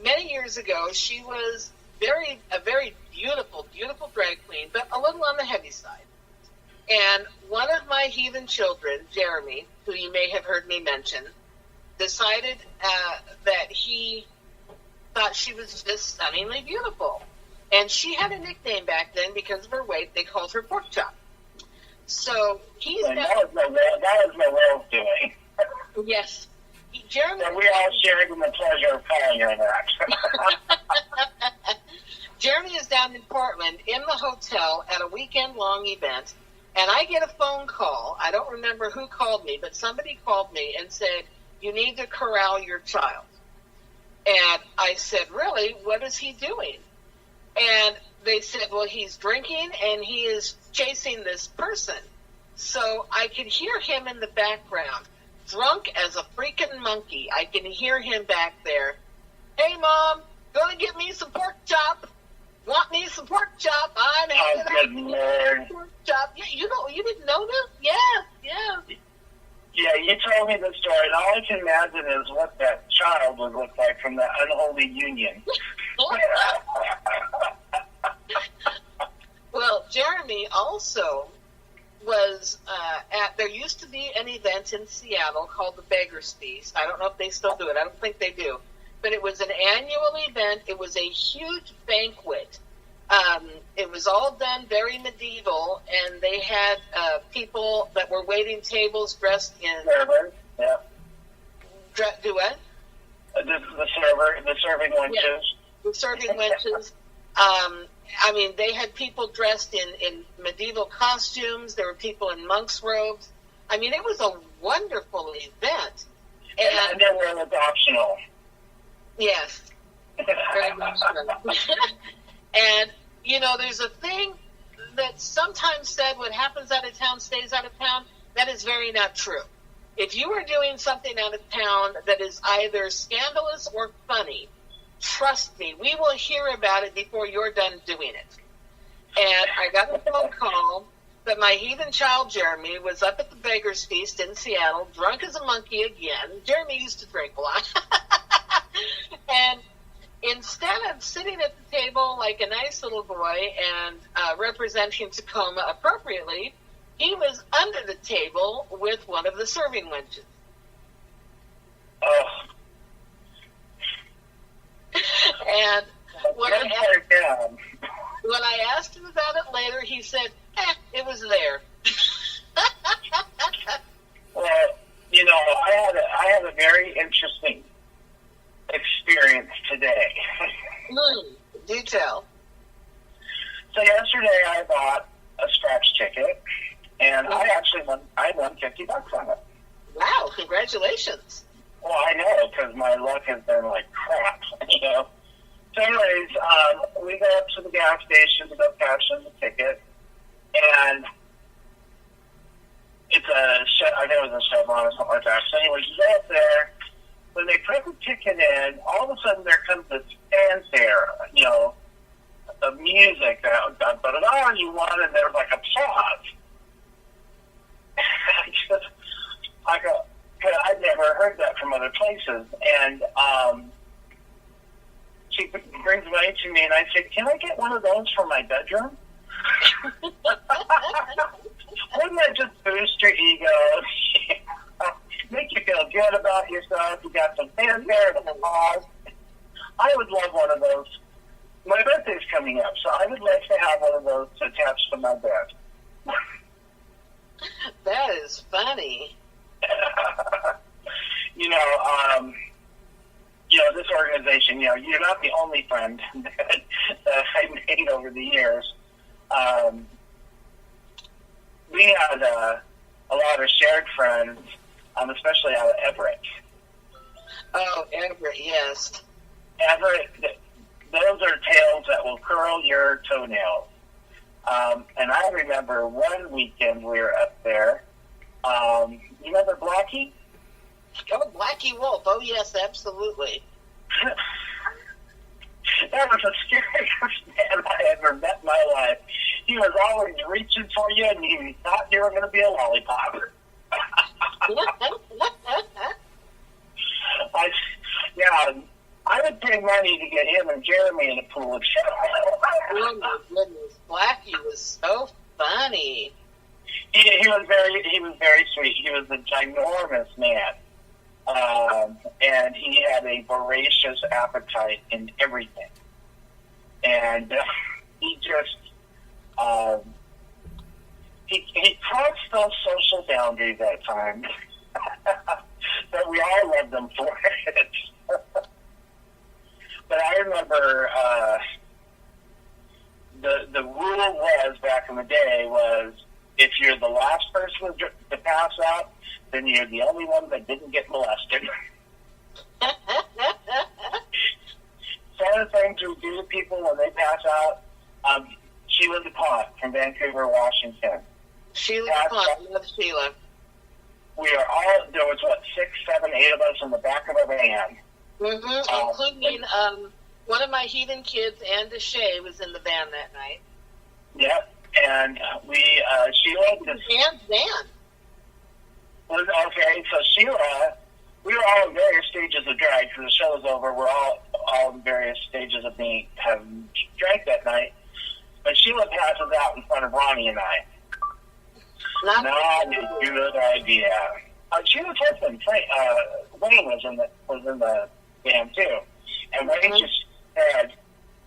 many years ago, she was a very beautiful, beautiful drag queen, but a little on the heavy side. And one of my heathen children, Jeremy, who you may have heard me mention, decided that he thought she was just stunningly beautiful. And she had a nickname back then because of her weight. They called her Pork Chop. So he's that was my world's doing. Yes. Jeremy. And we all shared in the pleasure of calling her that. Jeremy is down in Portland in the hotel at a weekend-long event, and I get a phone call. I don't remember who called me, but somebody called me and said, "You need to corral your child." And I said, "Really? What is he doing?" And they said, "Well, he's drinking and he is chasing this person." So I could hear him in the background, drunk as a freaking monkey. I can hear him back there. "Hey, Mom, gonna get me some pork chop. Want me some pork chop? I'm having a pork chop." Yeah, you didn't know this? Yeah. Yeah, you told me the story, and all I can imagine is what that child would look like from that unholy union. Well, Jeremy also was there used to be an event in Seattle called the Beggar's Feast. I don't know if they still do it. I don't think they do. But it was an annual event. It was a huge banquet. It was all done very medieval, and they had people that were waiting tables dressed in... Server, yeah. Do what? The serving wenches. Yeah, the serving wenches. I mean, they had people dressed in medieval costumes. There were people in monks' robes. I mean, it was a wonderful event. And then it was optional. Yes, very much so. And, you know, there's a thing that's sometimes said, what happens out of town stays out of town. That is very not true. If you are doing something out of town that is either scandalous or funny, trust me, we will hear about it before you're done doing it. And I got a phone call that my heathen child Jeremy was up at the Beggar's Feast in Seattle, drunk as a monkey again. Jeremy used to drink a lot. And instead of sitting at the table like a nice little boy and representing Tacoma appropriately, he was under the table with one of the serving wenches. Oh. And when I asked him about it later, he said, it was there. Well, you know, I had a very interesting experience today. Do tell. So yesterday I bought a scratch ticket, and I won $50 on it. Wow, congratulations. Well, I know, because my luck has been like crap, you know. So anyways, we go up to the gas station to go cash in the ticket, and it's I think it was a Chevron or something like that. So anyways, you go up there, when they put the ticket in, all of a sudden there comes this fanfare, you know, of music that, you won, and there was like applause. I'd never heard that from other places. And she brings money to me, and I said, can I get one of those for my bedroom? Wouldn't that just boost your ego? Make you feel good about yourself? You got some fanfare and applause. I would love one of those. My birthday's coming up, so I would like to have one of those attached to my bed. That is funny. This organization, you're not the only friend that I made over the years. We had a lot of shared friends, especially out of Everett. Oh, Everett, yes. Everett, those are tales that will curl your toenails. And I remember one weekend we were up there. You remember Blackie? Oh, Blackie Wolf. Oh, yes, absolutely. That was the scariest man I ever met in my life. He was always reaching for you, and you thought you were going to be a lollipop. I would pay money to get him and Jeremy in a pool of shit. Oh, my goodness. Blackie was so funny. He was very sweet. He was a ginormous man. And he had a voracious appetite in everything. And he just, he crossed those social boundaries at times. But we all loved him for it. But I remember, the rule was, back in the day, was if you're the last person to pass out, then you're the only one that didn't get molested. Some of the things we do to people when they pass out, Sheila DuPont from Vancouver, Washington. Sheila DuPont, love Sheila. We are all, there was 6, 7, 8 of us in the back of a van. Mm-hmm, including one of my heathen kids, Ann Deshay, was in the van that night. Yep, and Sheila... Ann's van. Okay, so Sheila, we were all in various stages of drag because the show was over. We're all in various various stages of being have drank that night. But Sheila passes out in front of Rhani and I. Not a good idea. Sheila's husband, Wayne, was in the band too, and Wayne just said,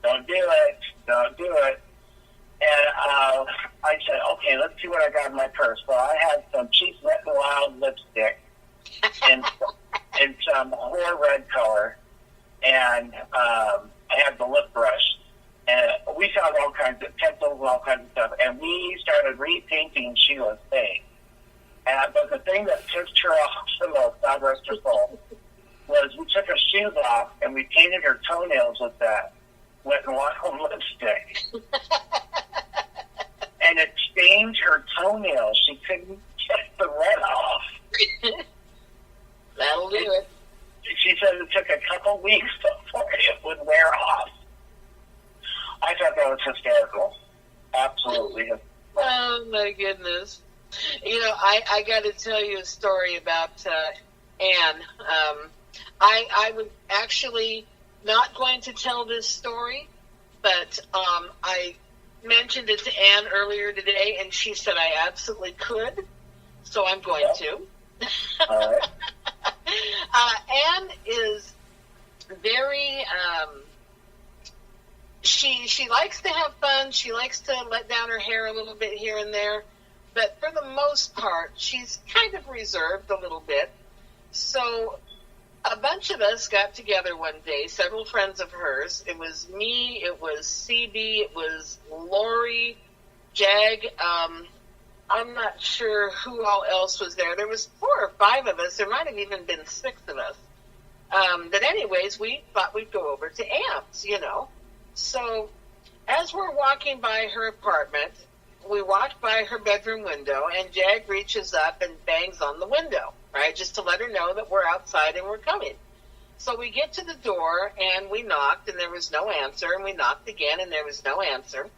"Don't do it, don't do it." And I said, "Okay, let's see what I got in my purse." Well, I had some cheap Wet n Wild lipstick and some whore red color, and I had the lip brush. And we found all kinds of pencils and all kinds of stuff, and we started repainting Sheila's face. But the thing that pissed her off the most, God rest her soul, was we took her shoes off and we painted her toenails with that Wet n Wild lipstick. And it stained her toenails. She couldn't get the red off. That'll do it. She said it took a couple weeks before it would wear off. I thought that was hysterical. Absolutely hysterical. Oh, my goodness. You know, I got to tell you a story about Anne. I was actually not going to tell this story, but I mentioned it to Anne earlier today, and she said I absolutely could, so I'm going to. All right. Anne is very... She likes to have fun. She likes to let down her hair a little bit here and there. But for the most part, she's kind of reserved a little bit. So a bunch of us got together one day, several friends of hers. It was me, it was CB, it was Lori, Jag. I'm not sure who all else was there. There was 4 or 5 of us. There might have even been 6 of us. But anyways, we thought we'd go over to Anne's, you know. So as we're walking by her apartment, we walked by her bedroom window, and Jag reaches up and bangs on the window, right, just to let her know that we're outside and we're coming. So we get to the door, and we knocked, and there was no answer, and we knocked again, and there was no answer.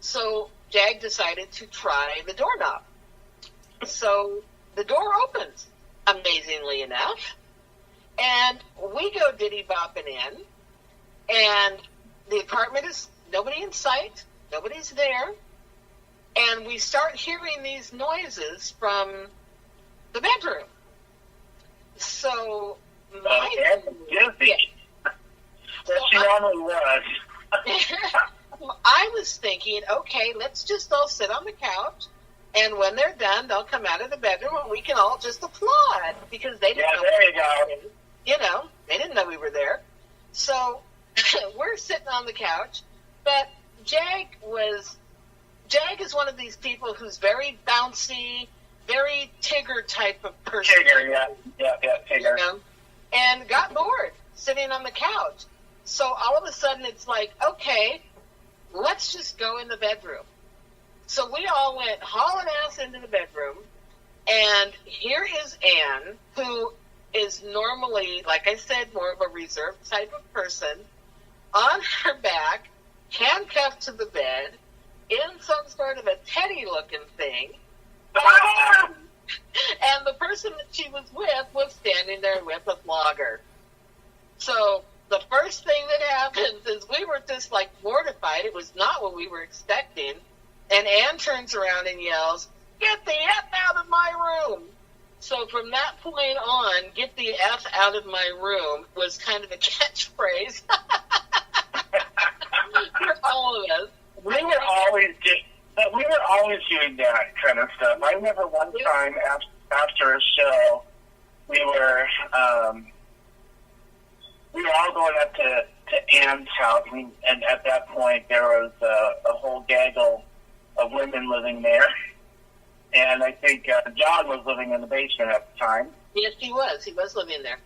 So Jag decided to try the doorknob. So the door opens, amazingly enough, and we go diddy-bopping in, and the apartment is nobody in sight, nobody's there, and we start hearing these noises from the bedroom. So That she normally was. I was thinking, okay, let's just all sit on the couch, and when they're done, they'll come out of the bedroom, and we can all just applaud, because they didn't know. There you go. You know, they didn't know we were there. So we're sitting on the couch, but Jag is one of these people who's very bouncy, very Tigger type of person. Tigger, yeah, Tigger. You know, and got bored sitting on the couch. So all of a sudden it's like, okay, let's just go in the bedroom. So we all went hauling ass into the bedroom, and here is Anne, who is normally, like I said, more of a reserved type of person, on her back, handcuffed to the bed, in some sort of a teddy-looking thing. And the person that she was with was standing there with a flogger. So the first thing that happens is we were just like mortified. It was not what we were expecting. And Anne turns around and yells, "Get the F out of my room!" So from that point on, "Get the F out of my room" was kind of a catchphrase for all of us. We were always doing that kind of stuff. I remember one time after a show, we were all going up to Anne's house, and at that point there was a whole gaggle of women living there, and I think John was living in the basement at the time. Yes, he was. He was living there.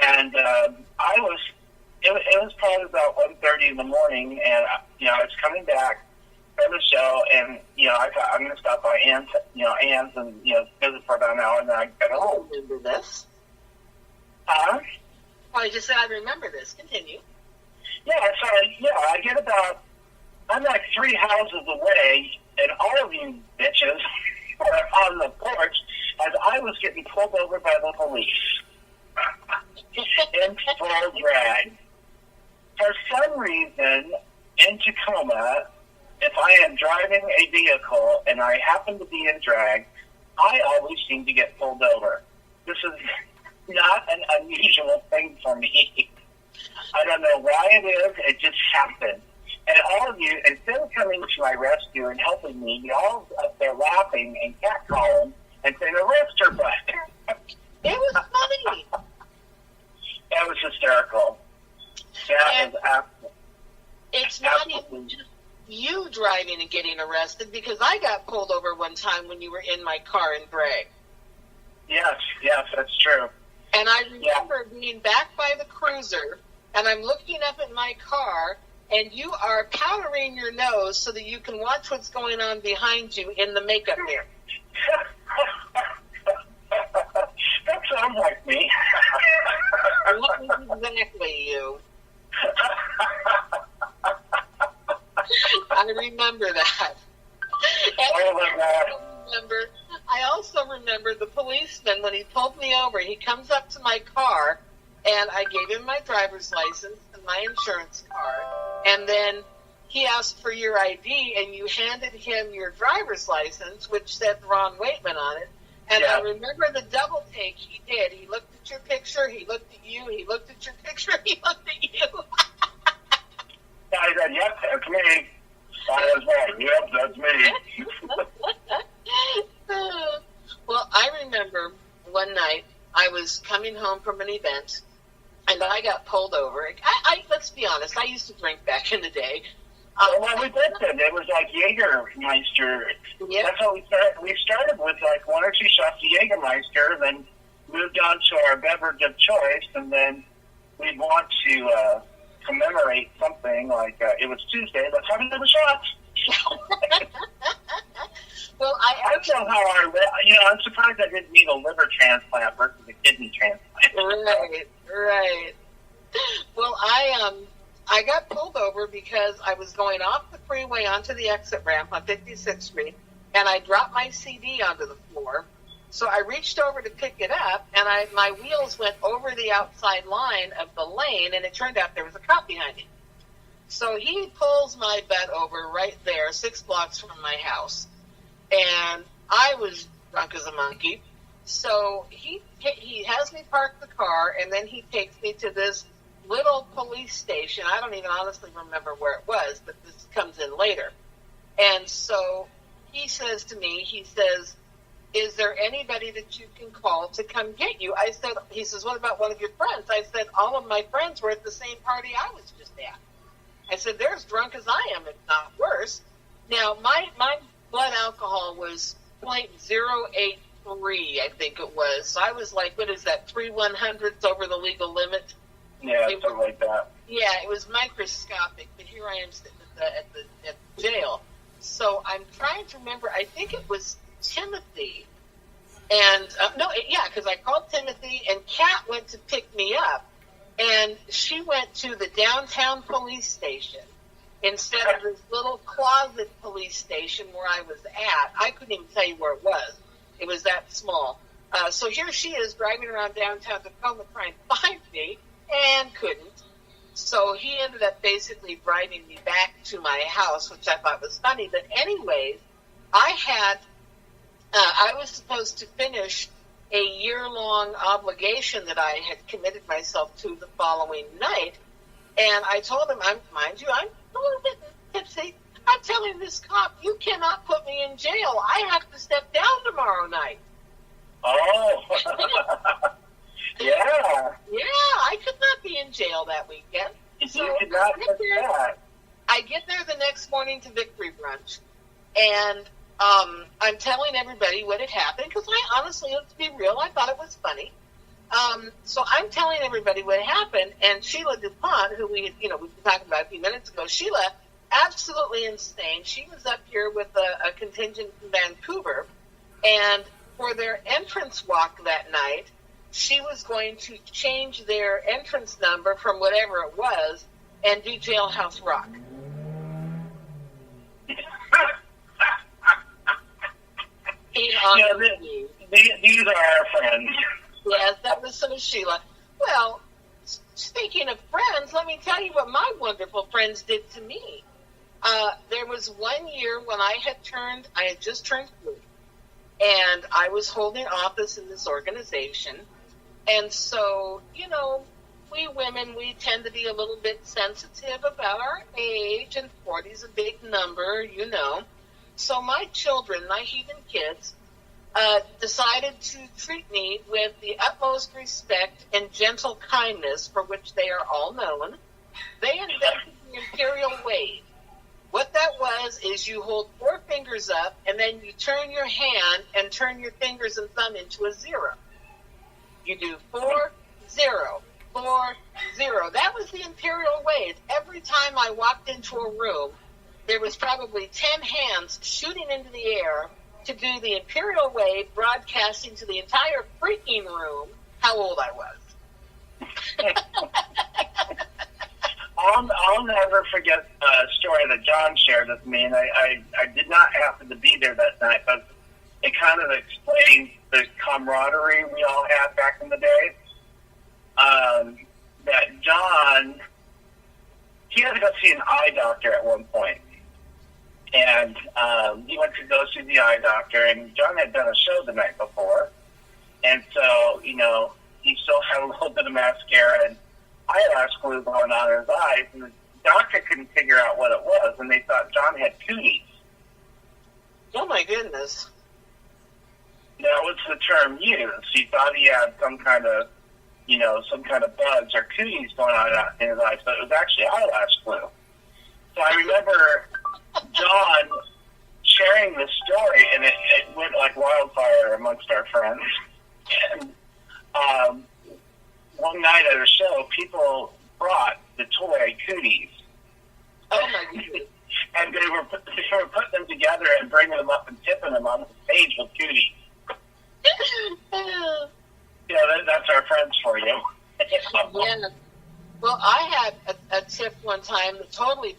And it was probably about 1:30 in the morning, and I was coming back from the show, and I thought I'm going to stop by Anne's and visit for about an hour, and then I got home. I remember this. Huh? Oh, I just said I remember this. Continue. Yeah, so I get about, I'm like 3 houses away, and all of you bitches were on the porch as I was getting pulled over by the police in full drag. some reason, in Tacoma, if I am driving a vehicle and I happen to be in drag, I always seem to get pulled over. This is not an unusual thing for me. I don't know why it is. It just happens. And all of you, instead of coming to my rescue and helping me, you all up there laughing and catcalling and saying, arrest her butt. It was funny. That was hysterical. That was absolutely. It's not even just you driving and getting arrested, because I got pulled over one time when you were in my car in Bragg. Yes, that's true. And I remember being back by the cruiser, and I'm looking up at my car, and you are powdering your nose so that you can watch what's going on behind you in the makeup mirror. That sounds like me. That was exactly you. I remember that. And Oh my God. I also remember the policeman, when he pulled me over, he comes up to my car, and I gave him my driver's license and my insurance card, and then he asked for your ID, and you handed him your driver's license, which said Ron Weightman on it. And I remember the double take he did. He looked at your picture, he looked at you, he looked at your picture, he looked at you. I said, yep, that's me. I was right. Yep, that's me. Well, I remember one night I was coming home from an event, and I got pulled over. Let's be honest, I used to drink back in the day. Well, we did then. It was like Jägermeister. Yep. That's how we started. We started with like 1 or 2 shots of Jägermeister, then moved on to our beverage of choice, and then we'd want to commemorate something like it was Tuesday. Let's have another shot. Well, I don't know how I'm surprised I didn't need a liver transplant versus a kidney transplant. Right. Well, I got pulled over because I was going off the freeway onto the exit ramp on 56th Street, and I dropped my CD onto the floor. So I reached over to pick it up, and my wheels went over the outside line of the lane, and it turned out there was a cop behind me. So he pulls my butt over right there, 6 blocks from my house. And I was drunk as a monkey. So he has me park the car, and then he takes me to this little police station. I don't even honestly remember where it was, but this comes in later. And so he says to me, is there anybody that you can call to come get you? He says, what about one of your friends? I said, all of my friends were at the same party I was just at. I said, they're as drunk as I am, if not worse. Now, my blood alcohol was 0.083, I think it was. So I was like, what is that, 3/100ths over the legal limit? Yeah, something like that. Yeah, it was microscopic, but here I am sitting at the jail. So I'm trying to remember, I think it was Timothy. And, because I called Timothy, and Kat went to pick me up. And she went to the downtown police station instead of this little closet police station where I was at. I couldn't even tell you where it was. It was that small. So here she is driving around downtown Tacoma trying to find me, and couldn't. So he ended up basically driving me back to my house, which I thought was funny. But anyways, I was supposed to finish a year-long obligation that I had committed myself to the following night. And I told him, mind you, I'm a little bit tipsy. I'm telling this cop, you cannot put me in jail. I have to step down tomorrow night. Oh. Yeah. Yeah, I could not be in jail that weekend. So You could not put that. I get there the next morning to Victory Brunch, and I'm telling everybody what had happened, because I honestly, let's be real, I thought it was funny. So I'm telling everybody what happened, and Sheila DuPont, who we've been talking about a few minutes ago, Sheila, absolutely insane. She was up here with a contingent from Vancouver, and for their entrance walk that night, she was going to change their entrance number from whatever it was and do Jailhouse Rock. These are our friends. Yes, that was so Sheila. Well, speaking of friends, let me tell you what my wonderful friends did to me. There was one year when I had just turned 40, and I was holding office in this organization. And so, we women, we tend to be a little bit sensitive about our age, and 40 is a big number, So my children, my heathen kids, decided to treat me with the utmost respect and gentle kindness for which they are all known. They invented the imperial wave. What that was is you hold 4 fingers up, and then you turn your hand and turn your fingers and thumb into a 0. You do 4, 0, 4, 0. That was the imperial wave. Every time I walked into a room, there was probably 10 hands shooting into the air to do the imperial wave, broadcasting to the entire freaking room how old I was. I'll never forget a story that John shared with me, and I did not happen to be there that night, but it kind of explains the camaraderie we all had back in the day. That John, he had to go see an eye doctor at one point. And he went to go see the eye doctor, and John had done a show the night before. And so, he still had a little bit of mascara and eyelash glue going on in his eyes, and the doctor couldn't figure out what it was, and they thought John had cooties. Oh, my goodness. That was the term used. He thought he had some kind of bugs or cooties going on in his eyes, but it was actually eyelash glue. So I remember John sharing this story, and it went like wildfire amongst our friends. And one night at a show, people brought the toy cooties. Oh, my goodness. And they were putting them together and bringing them up and tipping them on the stage with cooties. That's our friends for you. Yeah. Well, I had a tip one time that totally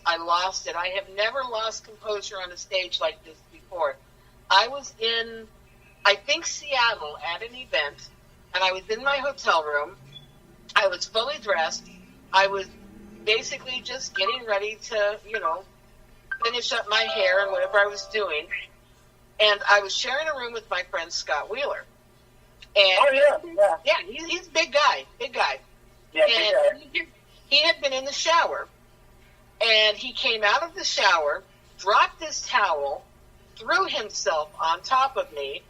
I lost it. I have never lost composure on a stage like this before. I was in, I think, Seattle at an event, and I was in my hotel room. I was fully dressed. I was basically just getting ready to, finish up my hair and whatever I was doing. And I was sharing a room with my friend Scott Wheeler. And yeah, he's a big guy. Yeah, and he had been in the shower, and he came out of the shower, dropped his towel, threw himself on top of me,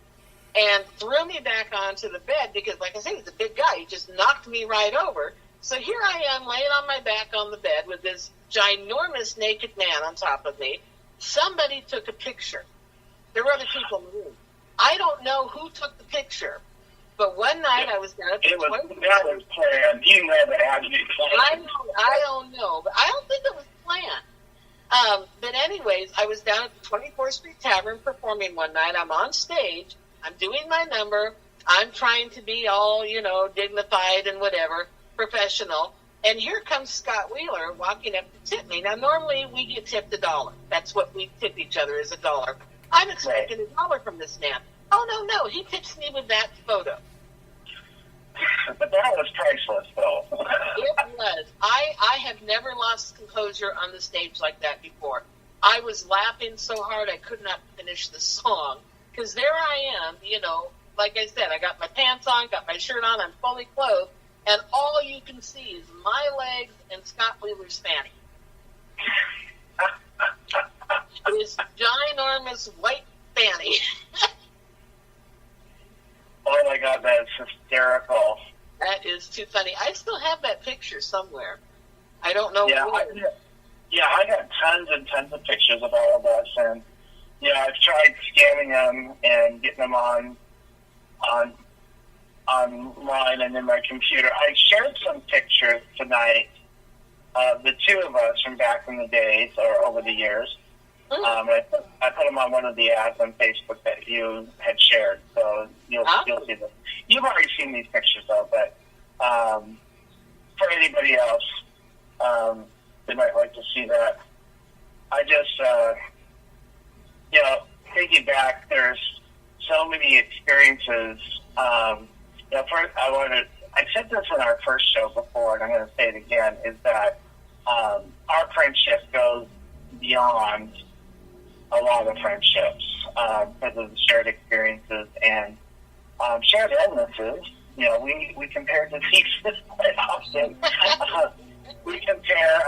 and threw me back onto the bed because, like I said, he's a big guy. He just knocked me right over. So here I am laying on my back on the bed with this ginormous naked man on top of me. Somebody took a picture. There were other people in the room. I don't know who took the picture. But one night I was down at the That was planned. You know that had to be planned. I don't know. But I don't think it was planned. But anyways, I was down at the 24th Street Tavern performing one night. I'm on stage. I'm doing my number. I'm trying to be all, dignified and whatever, professional. And here comes Scott Wheeler walking up to tip me. Now, normally we get tipped $1. That's what we tip each other is $1. I'm expecting $1 from this man. Oh, no, he tips me with that photo. But that was priceless, though. It was. I have never lost composure on the stage like that before. I was laughing so hard I could not finish the song. Because there I am, like I said, I got my pants on, got my shirt on, I'm fully clothed, and all you can see is my legs and Scott Wheeler's fanny. This ginormous white fanny. Oh my God, that's hysterical. That is too funny. I still have that picture somewhere. I don't know where. I got tons and tons of pictures of all of us, and I've tried scanning them and getting them online and in my computer. I shared some pictures tonight of the two of us from back in the days or over the years. I put them on one of the ads on Facebook that you had shared, so you'll see them. You've already seen these pictures, though, but for anybody else, they might like to see that. I just, thinking back, there's so many experiences. First, I want to I said this in our first show before, and I'm going to say it again, is that our friendship goes beyond a lot of friendships because of the shared experiences and shared illnesses. You know, we compare diseases quite often. We compare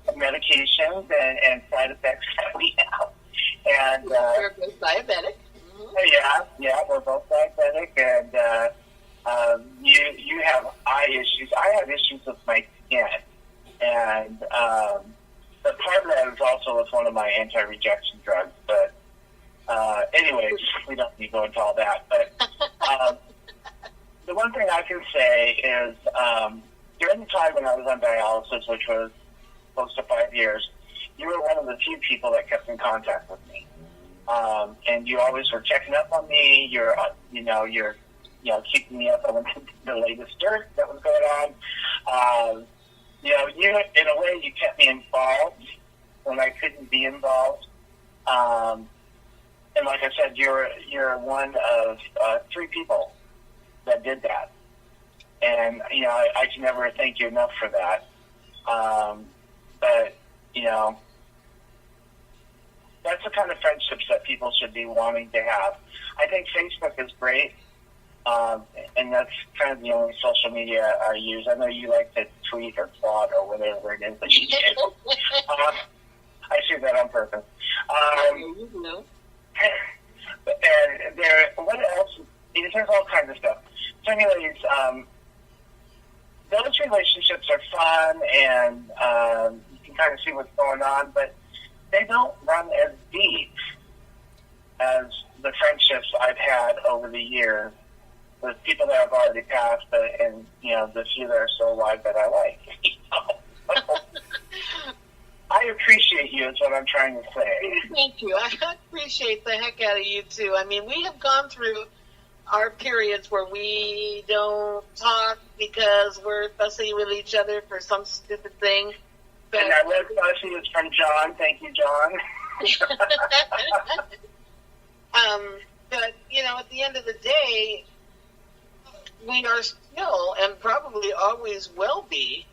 medications and side effects that we have. And we're both diabetic. yeah, we're both diabetic, and you have eye issues. I have issues with my skin, and but part of that is also with one of my anti-rejection drugs. But anyways, we don't need to go into all that. But the one thing I can say is during the time when I was on dialysis, which was close to 5 years, you were one of the few people that kept in contact with me. And you always were checking up on me. You're keeping me up on the latest dirt that was going on. You, in a way, you kept me involved when I couldn't be involved. And like I said, you're one of 3 people that did that. And, I can never thank you enough for that. But, that's the kind of friendships that people should be wanting to have. I think Facebook is great, and that's kind of the only social media I use. I know you like to tweet or plot or whatever it is that you do. I see that on purpose. And what else? There's all kinds of stuff. So anyways, those relationships are fun, and you can kind of see what's going on, but they don't run as deep as the friendships I've had over the years with people that have already passed, and the few that are still alive that I like. I appreciate you is what I'm trying to say. Thank you. I appreciate the heck out of you too. I mean, we have gone through our periods where we don't talk because we're fussy with each other for some stupid thing. But, and that word fussy is from John. Thank you, John. But, at the end of the day, we are still, and probably always will be,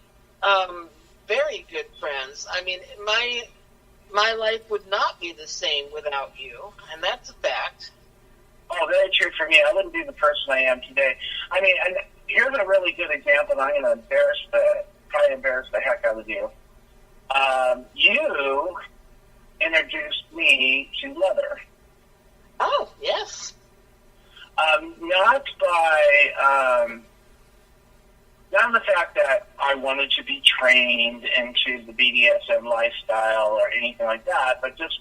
very good friends. I mean, my life would not be the same without you, and that's a fact. Oh, very true for me. I wouldn't be the person I am today. I mean, and here's a really good example, and I'm going to probably embarrass the heck out of you. You introduced me to leather. Oh, yes. Not the fact that I wanted to be trained into the BDSM lifestyle or anything like that, but just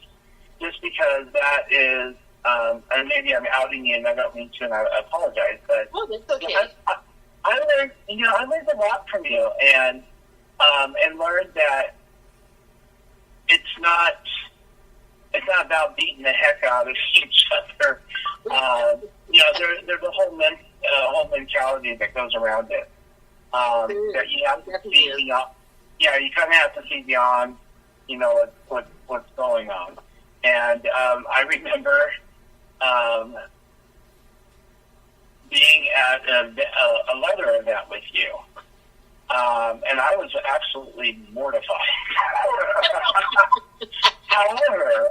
because that is, and maybe I'm outing you and I don't mean to, and I apologize, but that's okay. I learned a lot from you, and learned that it's not about beating the heck out of each other. There's a whole mentality that goes around it. That you have to see beyond. Yeah, you kind of have to see beyond, what's going on. And I remember being at a leather event with you. And I was absolutely mortified. However,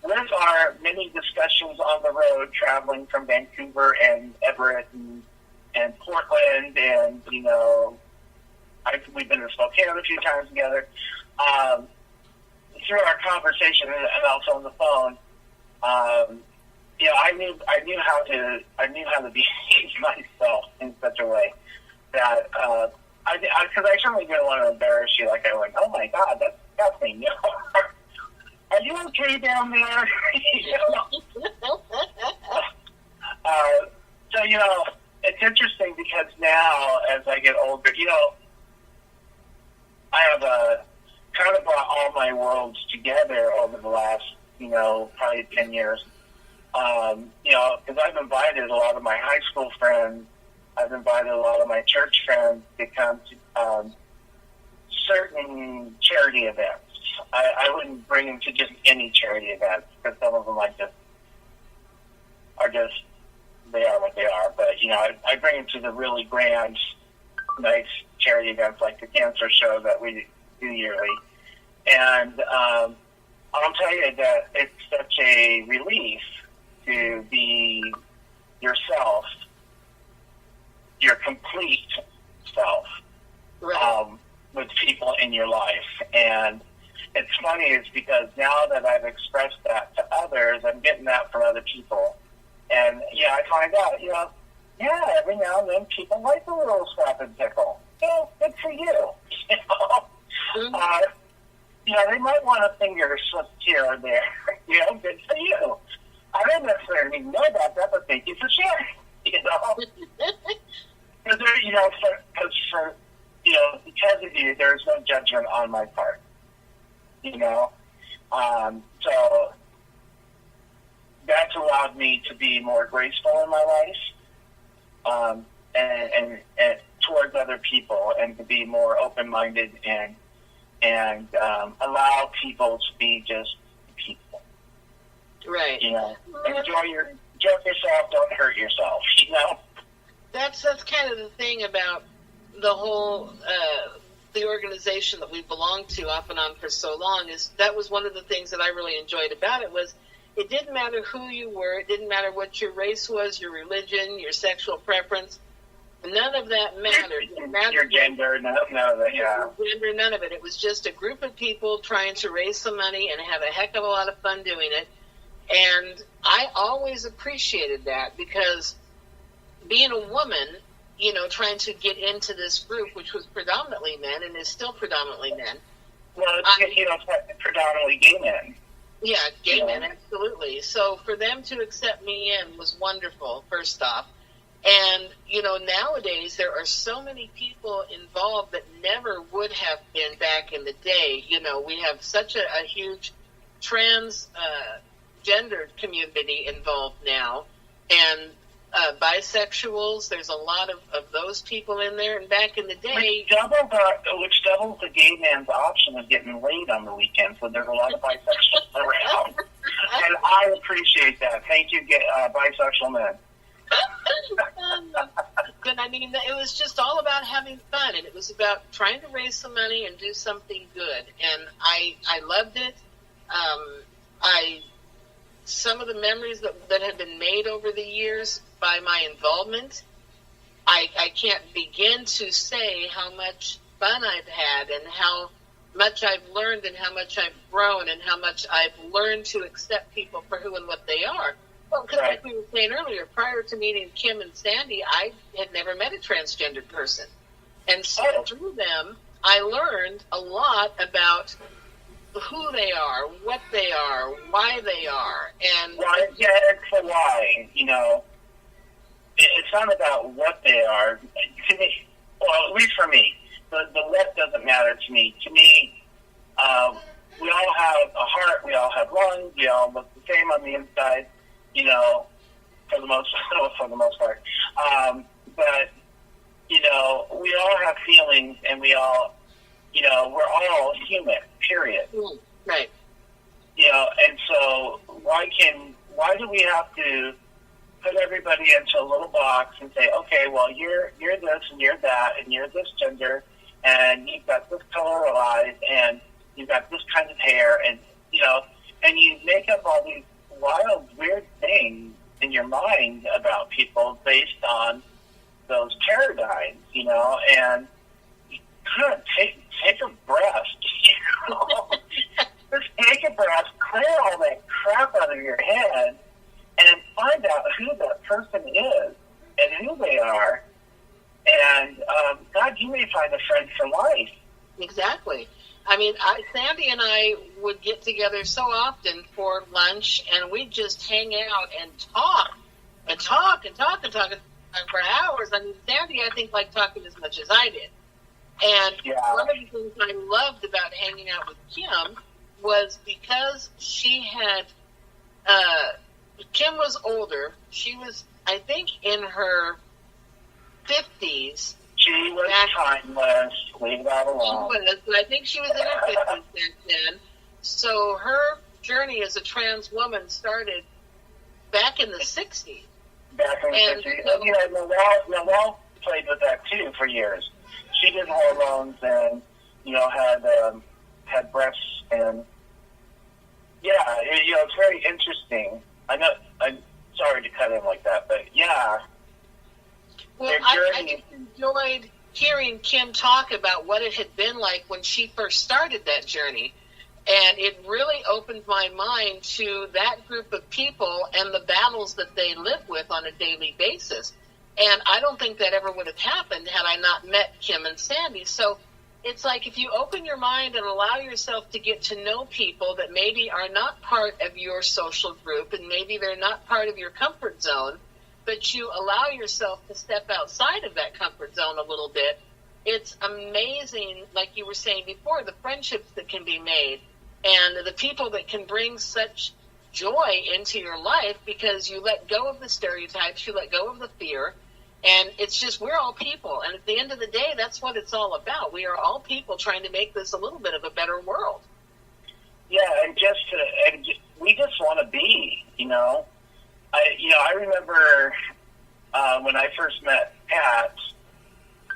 with our many discussions on the road, traveling from Vancouver and Everett and Portland, and we've been to Spokane a few times together. Through our conversation and also on the phone, I knew how to behave myself in such a way that because I certainly didn't want to embarrass you. Like I went, oh my God, that's me. Are you okay down there? So it's interesting because now, as I get older, I have kind of brought all my worlds together over the last, probably 10 years. Because I've invited a lot of my high school friends, I've invited a lot of my church friends to come to certain charity events. I wouldn't bring them to just any charity events because some of them are just they are what they are. But, I bring them to the really grand, nice charity events like the cancer show that we do yearly. And I'll tell you that it's such a relief to be yourself, your complete self, Right. with people in your life. And it's funny is because now that I've expressed that to others, I'm getting that from other people. And, I find out, every now and then people like a little slap and tickle. Good for you. Mm-hmm. They might want a finger slipped here or there. Good for you. I don't necessarily know about that, but thank you for sharing. Because because of you, there's no judgment on my part. So that's allowed me to be more graceful in my life, and towards other people, and to be more open-minded and allow people to be just people. Right. Enjoy yourself, don't hurt yourself. That's kind of the thing about the whole the organization that we belonged to off and on for so long. Is that was one of the things that I really enjoyed about it. Was it didn't matter who you were, it didn't matter what your race was, your religion, your sexual preference. None of that mattered. Your gender, none of that. Yeah. Gender, none of it. It was just a group of people trying to raise some money and have a heck of a lot of fun doing it. And I always appreciated that, because being a woman, trying to get into this group, which was predominantly men and is still predominantly men. Well, it's predominantly gay men. Yeah, gay men, absolutely. So for them to accept me in was wonderful, first off. And, nowadays there are so many people involved that never would have been back in the day. We have such a huge transgendered community involved now. And bisexuals, there's a lot of those people in there. And back in the day... Which doubles the gay man's option of getting laid on the weekends when there's a lot of bisexuals around. And I appreciate that. Thank you, bisexual men. But it was just all about having fun, and it was about trying to raise some money and do something good. And I loved it. Some of the memories that have been made over the years by my involvement, I can't begin to say how much fun I've had and how much I've learned and how much I've grown and how much I've learned to accept people for who and what they are. Well, because like we were saying earlier, prior to meeting Kim and Sandy, I had never met a transgendered person. And so through them, I learned a lot about who they are, what they are, why they are. And it's the why, It's not about what they are. To me, well, at least for me, the what doesn't matter to me. To me, we all have a heart, we all have lungs, we all look the same on the inside. For the most part. But, we all have feelings, and we all, we're all human, period. Right. And so why do we have to put everybody into a little box and say, okay, well, you're this, and you're that, and you're this gender, and you've got this color of eyes, and you've got this kind of hair, and, and you make up all these wild, weird things in your mind about people based on those paradigms, and you kind of take a breath, just take a breath, clear all that crap out of your head, and find out who that person is and who they are, and God, you may find a friend for life. Exactly. Sandy and I would get together so often for lunch, and we'd just hang out and talk for hours. Sandy, I think, liked talking as much as I did. And one of the things I loved about hanging out with Kim was because she had, Kim was older. She was, I think, in her 50s. She was timeless. Leave that alone. She was, but I think she was in her 50s back then. So her journey as a trans woman started back in the 60s. back in the And 50s. And, Noelle played with that too for years. She did hormones and, had breasts and, it's very interesting. I'm sorry to cut in like that, but yeah. Well, I just enjoyed hearing Kim talk about what it had been like when she first started that journey. And it really opened my mind to that group of people and the battles that they live with on a daily basis. And I don't think that ever would have happened had I not met Kim and Sandy. So it's like if you open your mind and allow yourself to get to know people that maybe are not part of your social group and maybe they're not part of your comfort zone, but you allow yourself to step outside of that comfort zone a little bit, it's amazing, like you were saying before, the friendships that can be made and the people that can bring such joy into your life because you let go of the stereotypes, you let go of the fear, and it's just we're all people. And at the end of the day, that's what it's all about. We are all people trying to make this a little bit of a better world. Yeah, and we just want to be, I remember when I first met Pat,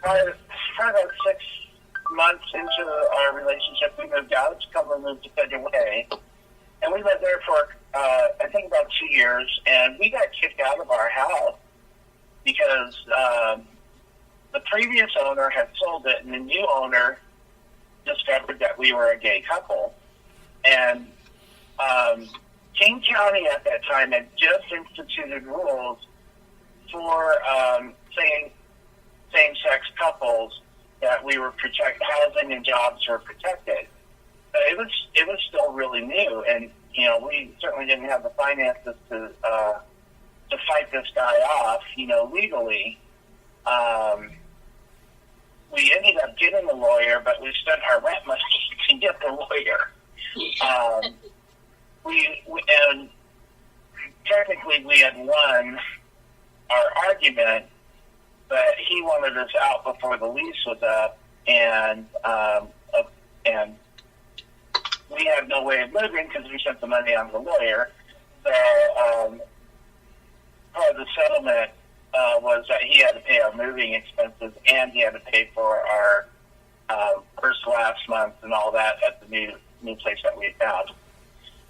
probably about 6 months into our relationship, we moved out. We moved to Federal Way, and we lived there for I think about 2 years, and we got kicked out of our house because the previous owner had sold it, and the new owner discovered that we were a gay couple. And King County at that time had just instituted rules for same-sex couples that we were housing and jobs were protected. But it was still really new, and we certainly didn't have the finances to fight this guy off, legally. We ended up getting a lawyer, but we spent our rent money to get the lawyer. And technically we had won our argument, but he wanted us out before the lease was up, and we had no way of living because we spent the money on the lawyer. So part of the settlement was that he had to pay our moving expenses and he had to pay for our first last month and all that at the new place that we had found.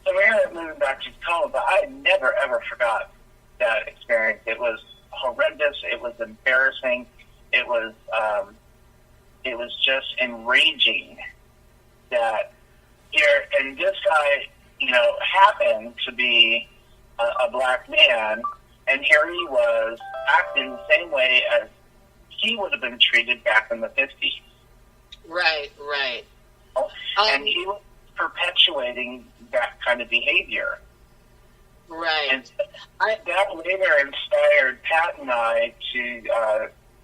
So we ended up moving back to Tacoma, but I never ever forgot that experience. It was horrendous. It was embarrassing. It was just enraging that here, and this guy, happened to be a black man, and here he was acting the same way as he would have been treated back in the 50s. Right. And he was perpetuating that kind of behavior. Right. And that later inspired Pat and I to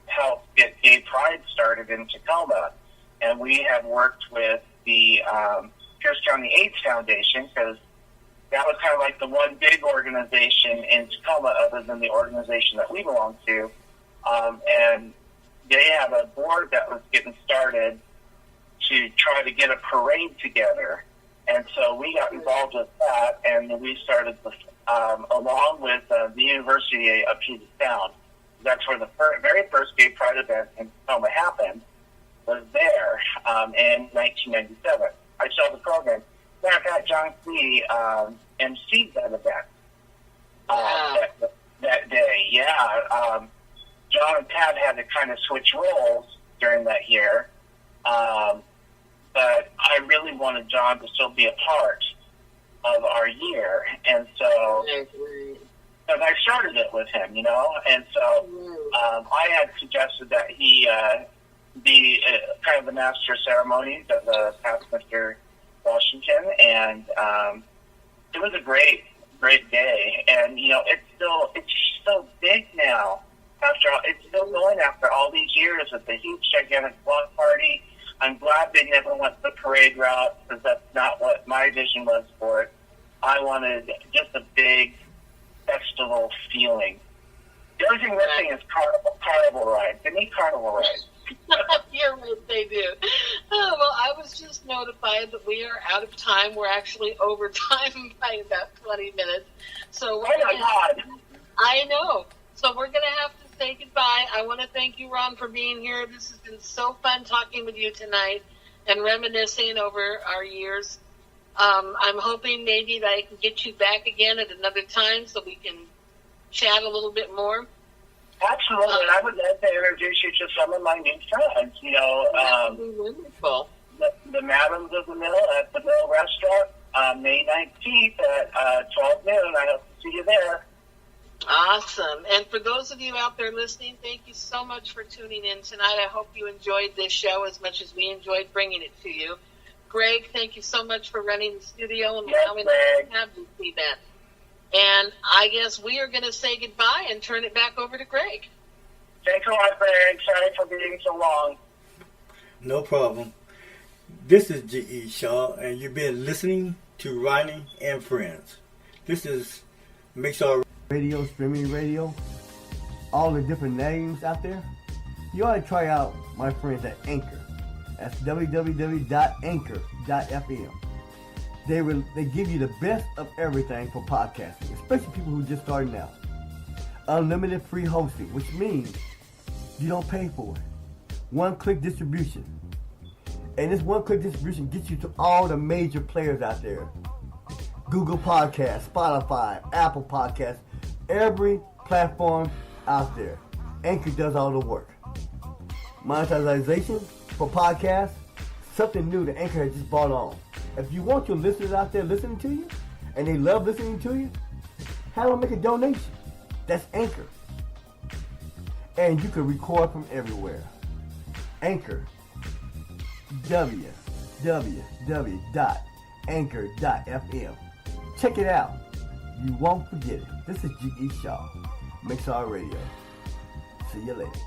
help get Gay Pride started in Tacoma. And we have worked with the Pierce County AIDS Foundation, because that was kind of like the one big organization in Tacoma other than the organization that we belong to. And they have a board that was getting started to try to get a parade together. And so we got involved with that, and we started along with the University of Puget Sound. That's where the very first Gay Pride event in Tacoma happened, was there in 1997. I saw the program. Matter of fact, John C. emceed that event that day. Yeah. John and Pat had to kind of switch roles during that year. But I really wanted John to still be a part of our year. And so and I started it with him, And so I had suggested that he be kind of the master of ceremonies of the past Mr. Washington. And it was a great day. And, it's so big now. It's still going after all these years. It's a huge, gigantic block party. I'm glad they never went the parade route, because that's not what my vision was for it. I wanted just a big festival feeling. The only thing missing is carnival rides. They need carnival rides. You're right, they do. Oh, well, I was just notified that we are out of time. We're actually over time by about 20 minutes. So oh, my God. I know. So we're going to have to say goodbye. I want to thank you, Ron, for being here. This has been so fun talking with you tonight and reminiscing over our years. I'm hoping maybe that I can get you back again at another time so we can chat a little bit more. Absolutely. And I would love to introduce you to some of my new friends. You know, that would be wonderful. The Madams of the Mill at the Mill Restaurant, May 19th at 12 noon. I hope to see you there. Awesome. And for those of you out there listening, thank you so much for tuning in tonight. I hope you enjoyed this show as much as we enjoyed bringing it to you. Greg, thank you so much for running the studio and allowing us to have this event. And I guess we are going to say goodbye and turn it back over to Greg. Thanks a lot, Greg. Sorry for being so long. No problem. This is G.E. Shaw, and you've been listening to Rhani and Friends. This is Mixar Radio, streaming radio, all the different names out there. You ought to try out my friends at Anchor. That's www.anchor.fm. They give you the best of everything for podcasting, especially people who are just starting out. Unlimited free hosting, which means you don't pay for it. One-click distribution. And this one-click distribution gets you to all the major players out there. Google Podcasts, Spotify, Apple Podcasts, every platform out there. Anchor does all the work. Monetization for podcasts, something new that Anchor has just brought on. If you want your listeners out there listening to you, and they love listening to you, have them make a donation. That's Anchor. And you can record from everywhere. Anchor. www.anchor.fm. Check it out. You won't forget it. This is G.E. Shaw, Mixar Radio. See you later.